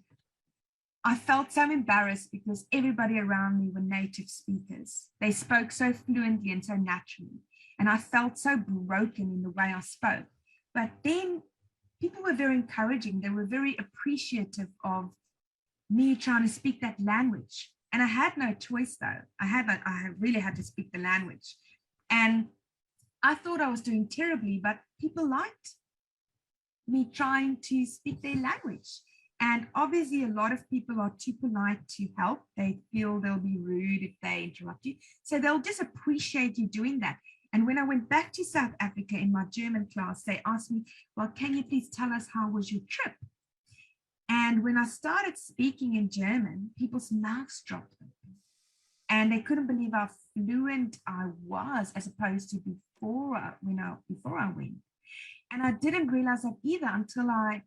I felt so embarrassed because everybody around me were native speakers. They spoke so fluently and so naturally. And I felt so broken in the way I spoke. But then people were very encouraging. They were very appreciative of me trying to speak that language. And I had no choice though. I really had to speak the language. And I thought I was doing terribly, but people liked me trying to speak their language. And obviously a lot of people are too polite to help. They feel they'll be rude if they interrupt you. So they'll just appreciate you doing that. And when I went back to South Africa in my German class, they asked me, well, can you please tell us how was your trip? And when I started speaking in German, people's mouths dropped open. And they couldn't believe how fluent I was as opposed to before I went. And I didn't realize that either until I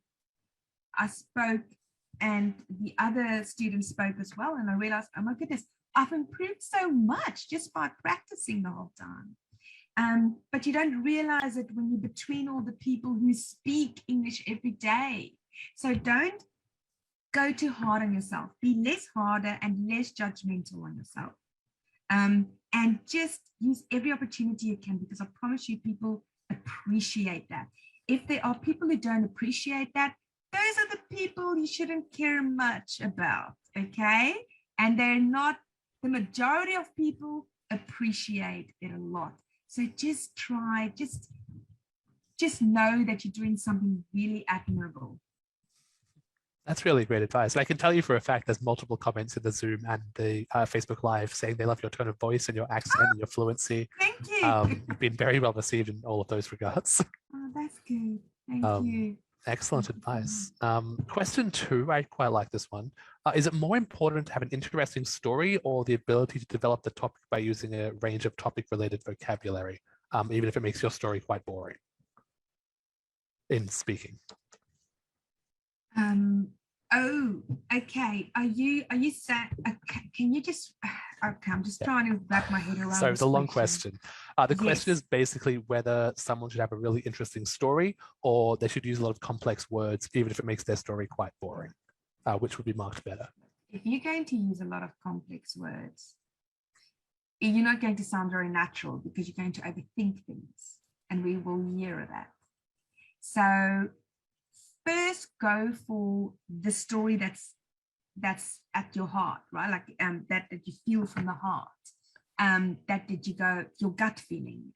spoke and the other students spoke as well. And I realized, oh my goodness, I've improved so much just by practicing the whole time. But you don't realize it when you're between all the people who speak English every day. So don't go too hard on yourself. Be less harder and less judgmental on yourself. And just use every opportunity you can, because I promise you people appreciate that. If there are people who don't appreciate that, those are the people you shouldn't care much about, okay? And they're not, the majority of people appreciate it a lot. So just try, just know that you're doing something really admirable. That's really great advice. I can tell you for a fact there's multiple comments in the Zoom and the Facebook Live saying they love your tone of voice and your accent and your fluency. Thank you. You've been very well received in all of those regards. Oh, that's good. Thank you. Excellent advice. Question 2, I quite like this one. Is it more important to have an interesting story or the ability to develop the topic by using a range of topic-related vocabulary, even if it makes your story quite boring in speaking? Oh, okay. Are you saying, can you just, okay, I'm just trying to wrap my head around. So it's a long question. The question Yes. is basically whether someone should have a really interesting story or they should use a lot of complex words, even if it makes their story quite boring, which would be marked better. If you're going to use a lot of complex words, you're not going to sound very natural because you're going to overthink things, and we will hear that. So first go for the story that's at your heart, right? Like that you feel from the heart. That did you go, your gut feeling.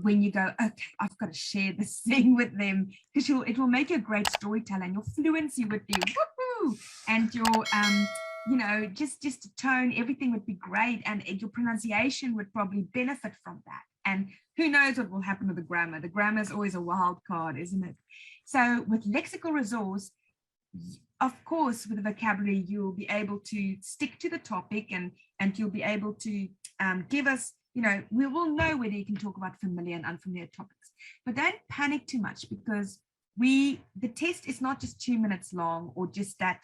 When you go, okay, I've got to share this thing with them, because it will make you a great storyteller, and your fluency would be woohoo, and your you know, just the tone, everything would be great, and your pronunciation would probably benefit from that. And who knows what will happen with the grammar? The grammar is always a wild card, isn't it? So with Lexical Results, of course, with the vocabulary, you'll be able to stick to the topic, and you'll be able to give us, you know, we will know whether you can talk about familiar and unfamiliar topics. But don't panic too much, because the test is not just 2 minutes long or just that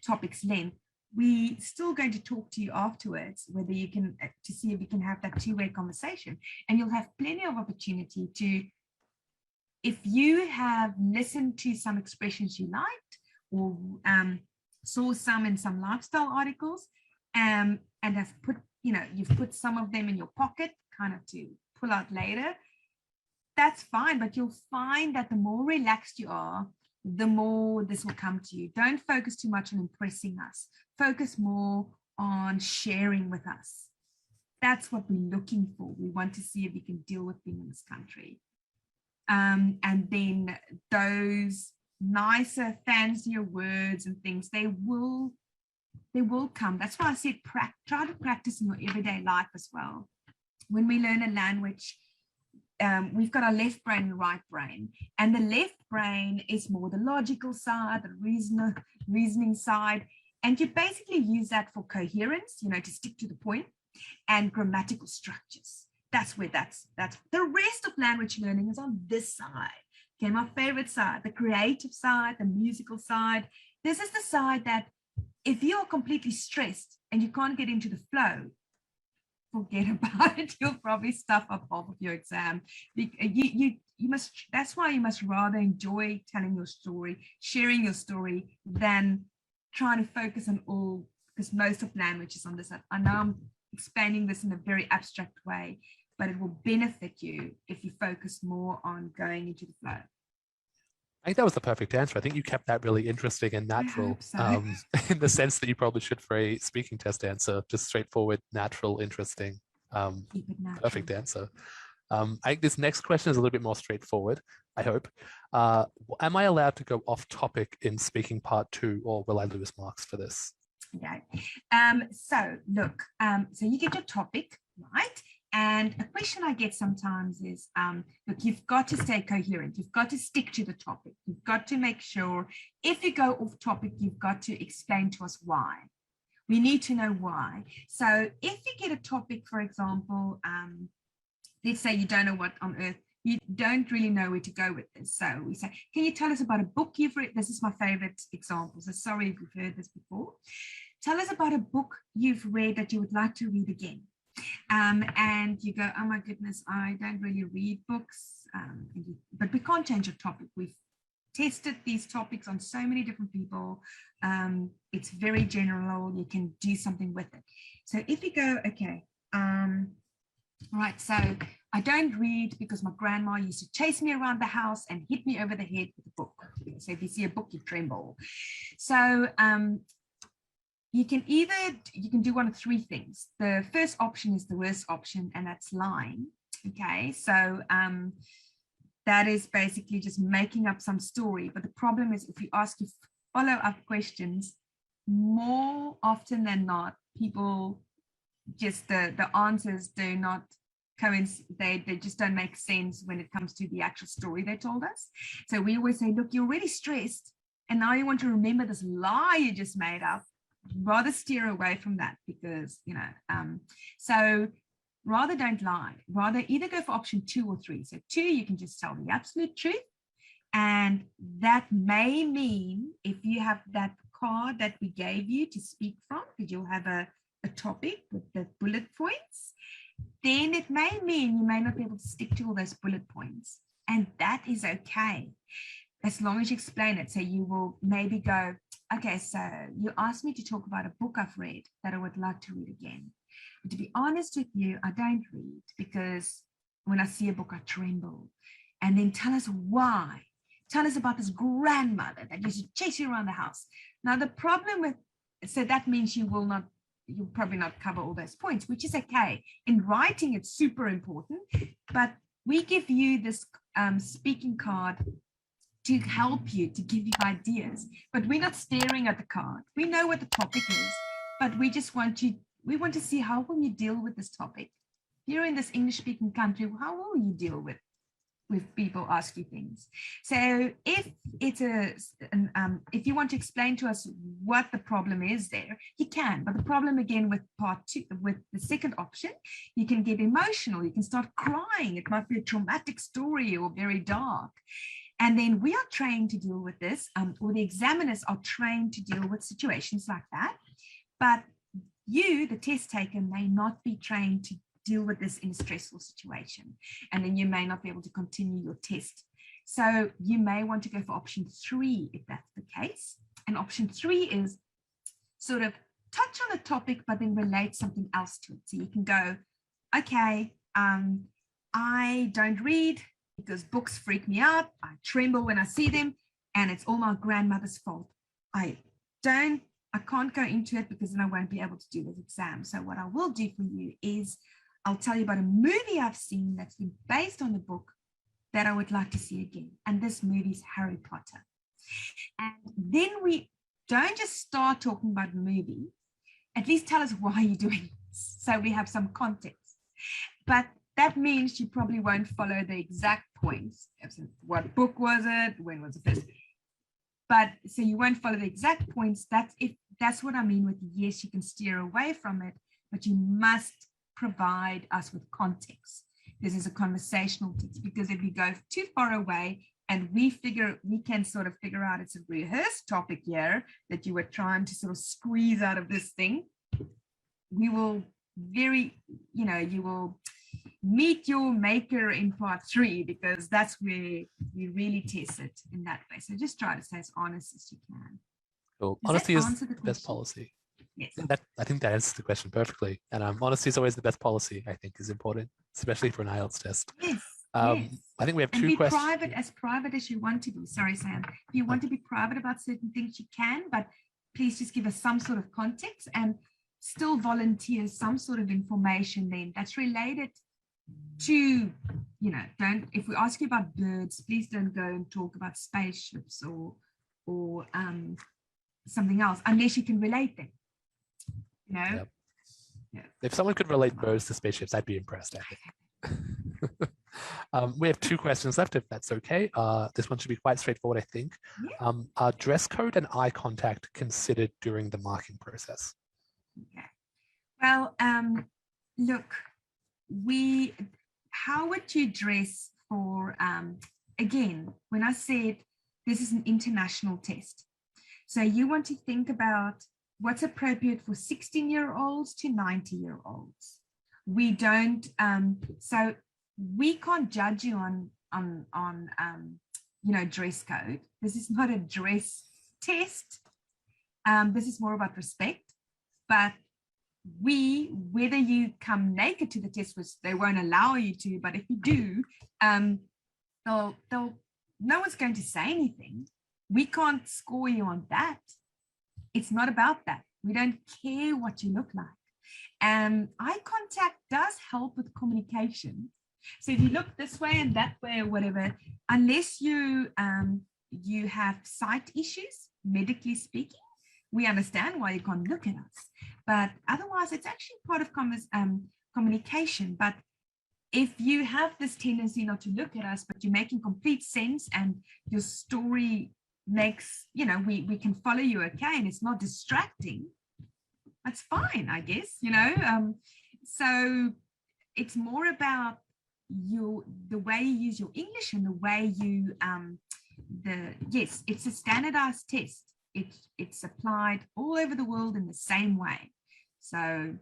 topic's length. We still going to talk to you afterwards, whether you can, to see if you can have that two-way conversation, and you'll have plenty of opportunity to, if you have listened to some expressions you liked, or saw some in some lifestyle articles, and have put, you know, you've put some of them in your pocket kind of to pull out later, that's fine. But you'll find that the more relaxed you are, the more this will come to you. Don't focus too much on impressing us. Focus more on sharing with us. That's what we're looking for. We want to see if we can deal with being in this country. And then those nicer, fancier words and things, they will come. That's why I said try to practice in your everyday life as well. When we learn a language, we've got our left brain and right brain, and the left brain is more the logical side, the reasoning side, and you basically use that for coherence, you know, to stick to the point, and grammatical structures. That's where that's the rest of language learning is on this side. Okay, my favorite side, the creative side, the musical side. This is the side that if you're completely stressed and you can't get into the flow, forget about it. You'll probably stuff up half of your exam. You must, that's why you must rather enjoy telling your story, sharing your story, than trying to focus on all, because most of language is on this. I know I'm explaining this in a very abstract way, but it will benefit you if you focus more on going into the flow. I think that was the perfect answer. I think you kept that really interesting and natural, so. In the sense that you probably should for a speaking test answer, just straightforward, natural, interesting, perfect answer. I think this next question is a little bit more straightforward, I hope. Am I allowed to go off topic in speaking part 2, or will I lose marks for this? Okay. So look, so you get your topic, right? And a question I get sometimes is, look, you've got to stay coherent. You've got to stick to the topic. You've got to make sure if you go off topic, you've got to explain to us why. We need to know why. So if you get a topic, for example, let's say you don't know what on earth, you don't really know where to go with this. So we say, can you tell us about a book you've read? This is my favorite example. So sorry if you've heard this before. Tell us about a book you've read that you would like to read again. And you go, oh my goodness, I don't really read books, but we can't change your topic. We've tested these topics on so many different people. It's very general. You can do something with it. So if you go, okay, right, so I don't read because my grandma used to chase me around the house and hit me over the head with a book. So if you see a book, you tremble. So you can do one of 3 things. The first option is the worst option, and that's lying. Okay, so that is basically just making up some story. But the problem is, if you ask you follow-up questions, more often than not, people just the answers do not coincide. They just don't make sense when it comes to the actual story they told us. So we always say, look, you're already stressed, and now you want to remember this lie you just made up. Rather steer away from that, because, you know, so rather don't lie. Rather either go for option 2 or 3. So 2, you can just tell the absolute truth. And that may mean, if you have that card that we gave you to speak from, because you'll have a topic with the bullet points, then it may mean you may not be able to stick to all those bullet points. And that is okay, as long as you explain it. So you will maybe go, okay, so you asked me to talk about a book I've read that I would like to read again. But to be honest with you, I don't read, because when I see a book, I tremble. And then tell us why. Tell us about this grandmother that used to chase you around the house. Now, the problem with, so that means you'll probably not cover all those points, which is okay. In writing, it's super important, but we give you this speaking card to help you, to give you ideas, but we're not staring at the card. We know what the topic is, but we just want you, we want to see how will you deal with this topic. You're in this English-speaking country, how will you deal with people ask you things? So if it's if you want to explain to us what the problem is there, you can. But the problem again with part 2, with the second option, you can get emotional. You can start crying. It might be a traumatic story or very dark. And then we are trained to deal with this, or the examiners are trained to deal with situations like that. But you, the test taker, may not be trained to deal with this in a stressful situation, and then you may not be able to continue your test. So you may want to go for option 3 if that's the case. And option 3 is sort of touch on a topic but then relate something else to it. So you can go, okay, I don't read because books freak me out. I tremble when I see them, and it's all my grandmother's fault. I can't go into it because then I won't be able to do this exam. So what I will do for you is I'll tell you about a movie I've seen that's been based on the book that I would like to see again. And this movie is Harry Potter. And then we don't just start talking about the movie, at least tell us why you're doing this, so we have some context. But that means you probably won't follow the exact points. What book was it? When was the first? But so you won't follow the exact points. That's what I mean with yes, you can steer away from it, but you must provide us with context. This is a conversational text, because if you go too far away and we can sort of figure out it's a rehearsed topic here that you were trying to sort of squeeze out of this thing, we will you will meet your maker in part 3, because that's where we really test it in that way. So just try to stay as honest as you can. Cool. Honesty is the best policy. Yes. I think that answers the question perfectly. And honesty is always the best policy, I think, is important, especially for an IELTS test. Yes. I think we have 2 questions. Private as you want to be. Sorry, Sam. If you want to be private about certain things, you can, but please just give us some sort of context and still volunteer some sort of information then that's related to, if we ask you about birds, please don't go and talk about spaceships or something else, unless you can relate them. Yep. Yeah. If someone could relate birds to spaceships, I'd be impressed, I think. We have 2 questions left, if that's okay. This one should be quite straightforward, I think. Yeah. Are dress code and eye contact considered during the marking process? Okay. Well, look, how would you dress for, again, when I said this is an international test, so you want to think about what's appropriate for 16-year-olds to 90-year-olds. We don't, so we can't judge you on dress code. This is not a dress test. This is more about respect. But whether you come naked to the test, which they won't allow you to, but if you do, no one's going to say anything. We can't score you on that. It's not about that. We don't care what you look like. Eye contact does help with communication. So if you look this way and that way or whatever, unless you have sight issues, medically speaking, we understand why you can't look at us. But otherwise, it's actually part of communication. But if you have this tendency not to look at us, but you're making complete sense and your story makes, we can follow you okay, and it's not distracting, that's fine, I guess, so it's more about the way you use your English and the way you yes, it's a standardized test. It's applied all over the world in the same way. So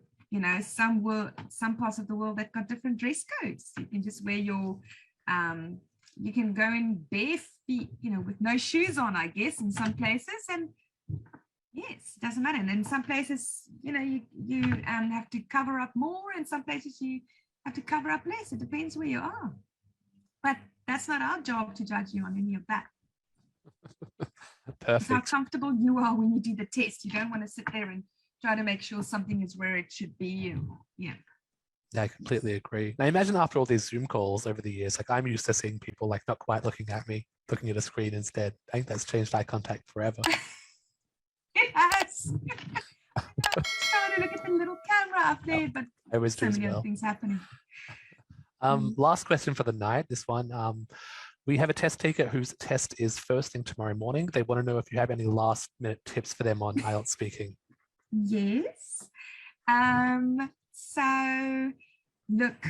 some parts of the world that got different dress codes. You can just wear your you can go in bare feet, with no shoes on, I guess, in some places, and Yes, it doesn't matter. And in some places, you know, you have to cover up more, and some places you have to cover up less. It depends where you are. But that's not our job to judge you on any of that. Perfect. It's how comfortable you are when you do the test. You don't want to sit there and try to make sure something is where it should be. Yeah. Yeah, I completely agree. Now imagine after all these Zoom calls over the years, like I'm used to seeing people like not quite looking at me, looking at a screen instead. I think that's changed eye contact forever. It has. I was trying to look at the little camera up there, but I always do so as many well. other things happening. Last question for the night, this one. We have a test taker whose test is first thing tomorrow morning. They want to know if you have any last minute tips for them on IELTS speaking. Yes. So look,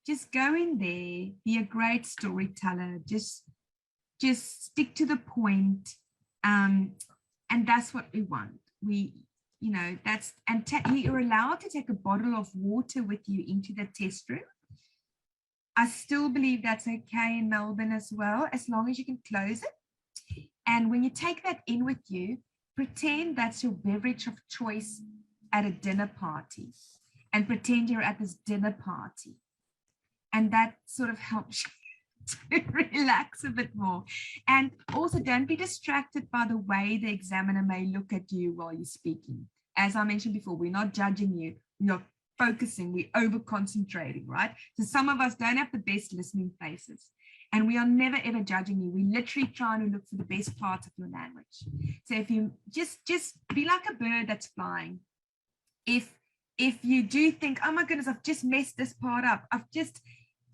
just go in there, be a great storyteller, just stick to the point. And that's what we want. You know, that's, and you're allowed to take a bottle of water with you into the test room. I still believe that's okay in Melbourne as well, as long as you can close it. And when you take that in with you, pretend that's your beverage of choice at a dinner party, and pretend you're at this dinner party. And that sort of helps you to relax a bit more. And also don't be distracted by the way the examiner may look at you while you're speaking. As I mentioned before, we're not judging you, we're focusing, we're over concentrating, right? So some of us don't have the best listening faces, and we are never ever judging you. We're literally trying to look for the best parts of your language. So if you just be like a bird that's flying. If you do think, oh my goodness, I've just messed this part up,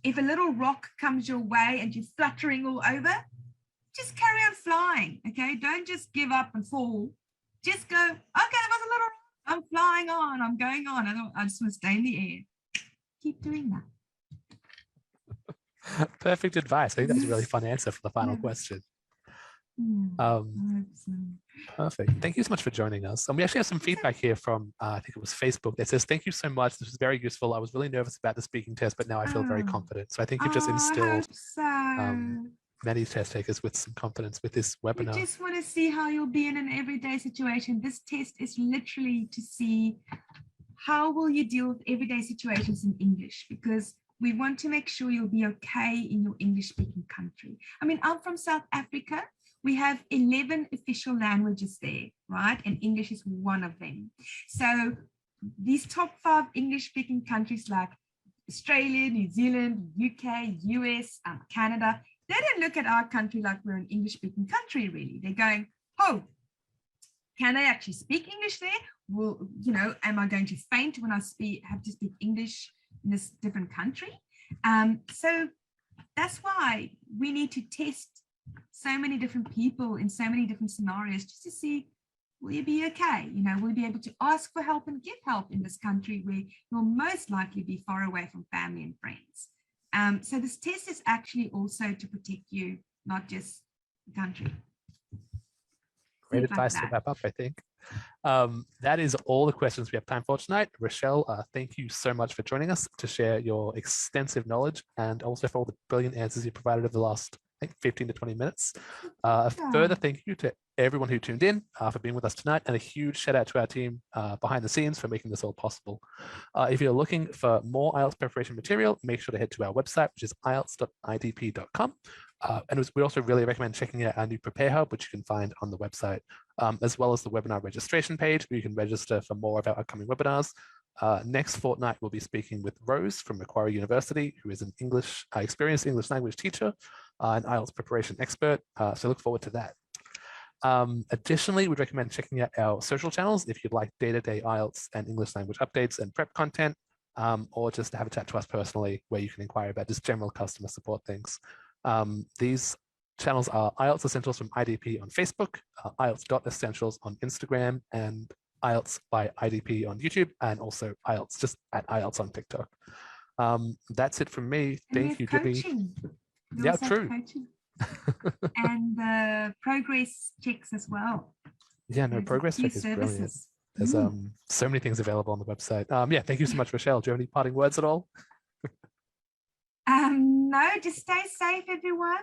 if a little rock comes your way and you're fluttering all over, just carry on flying, okay? Don't just give up and fall. Just go, okay, that was a little rock. I'm flying on, I'm going on. I just want to stay in the air. Keep doing that. Perfect advice. I think that's a really fun answer for the final question. Perfect. Thank you so much for joining us. And we actually have some feedback here from, I think it was Facebook, that says, thank you so much. This was very useful. I was really nervous about the speaking test, but now I feel very confident. So I think you've just instilled many test takers with some confidence with this webinar. You just want to see how you'll be in an everyday situation. This test is literally to see how will you deal with everyday situations in English, because we want to make sure you'll be okay in your English speaking country. I mean, I'm from South Africa. We have 11 official languages there, right? And English is one of them. So these top 5 English speaking countries like Australia, New Zealand, UK, US, Canada, they don't look at our country like we're an English speaking country, really. They're going, oh, can I actually speak English there? Well, you know, am I going to faint when I have to speak English in this different country? So that's why we need to test so many different people in so many different scenarios, just to see, will you be okay? You know, will you be able to ask for help and get help in this country where you'll most likely be far away from family and friends? So this test is actually also to protect you, not just the country. Great advice to wrap up, I think. That is all the questions we have time for tonight. Rochelle, thank you so much for joining us to share your extensive knowledge, and also for all the brilliant answers you provided over the last, I think, 15 to 20 minutes. A further thank you to everyone who tuned in for being with us tonight, and a huge shout out to our team behind the scenes for making this all possible. If you're looking for more IELTS preparation material, make sure to head to our website, which is IELTS.idp.com. And we also really recommend checking out our new Prepare Hub, which you can find on the website, as well as the webinar registration page, where you can register for more of our upcoming webinars. Next fortnight, we'll be speaking with Rose from Macquarie University, who is an experienced English language teacher, an IELTS preparation expert. So look forward to that. Additionally, we'd recommend checking out our social channels if you'd like day-to-day IELTS and English language updates and prep content, or just to have a chat to us personally, where you can inquire about just general customer support things. These channels are IELTS Essentials from IDP on Facebook, IELTS.Essentials on Instagram, and IELTS by IDP on YouTube, and also IELTS just at IELTS on TikTok. That's it from me. Thank you, Jimmy. Yeah, true. And the progress checks as well. Yeah, no, progress check is brilliant. There's so many things available on the website. Yeah, thank you so much, Rochelle. Do you have any parting words at all? No, just stay safe, everyone.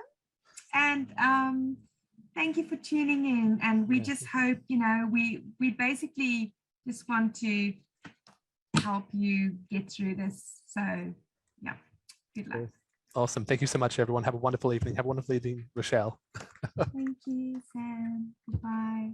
And Thank you for tuning in. And we just hope, you know, we basically just want to help you get through this. So yeah, good luck. Awesome. Thank you so much, everyone. Have a wonderful evening. Have a wonderful evening, Rochelle. Thank you, Sam. Goodbye.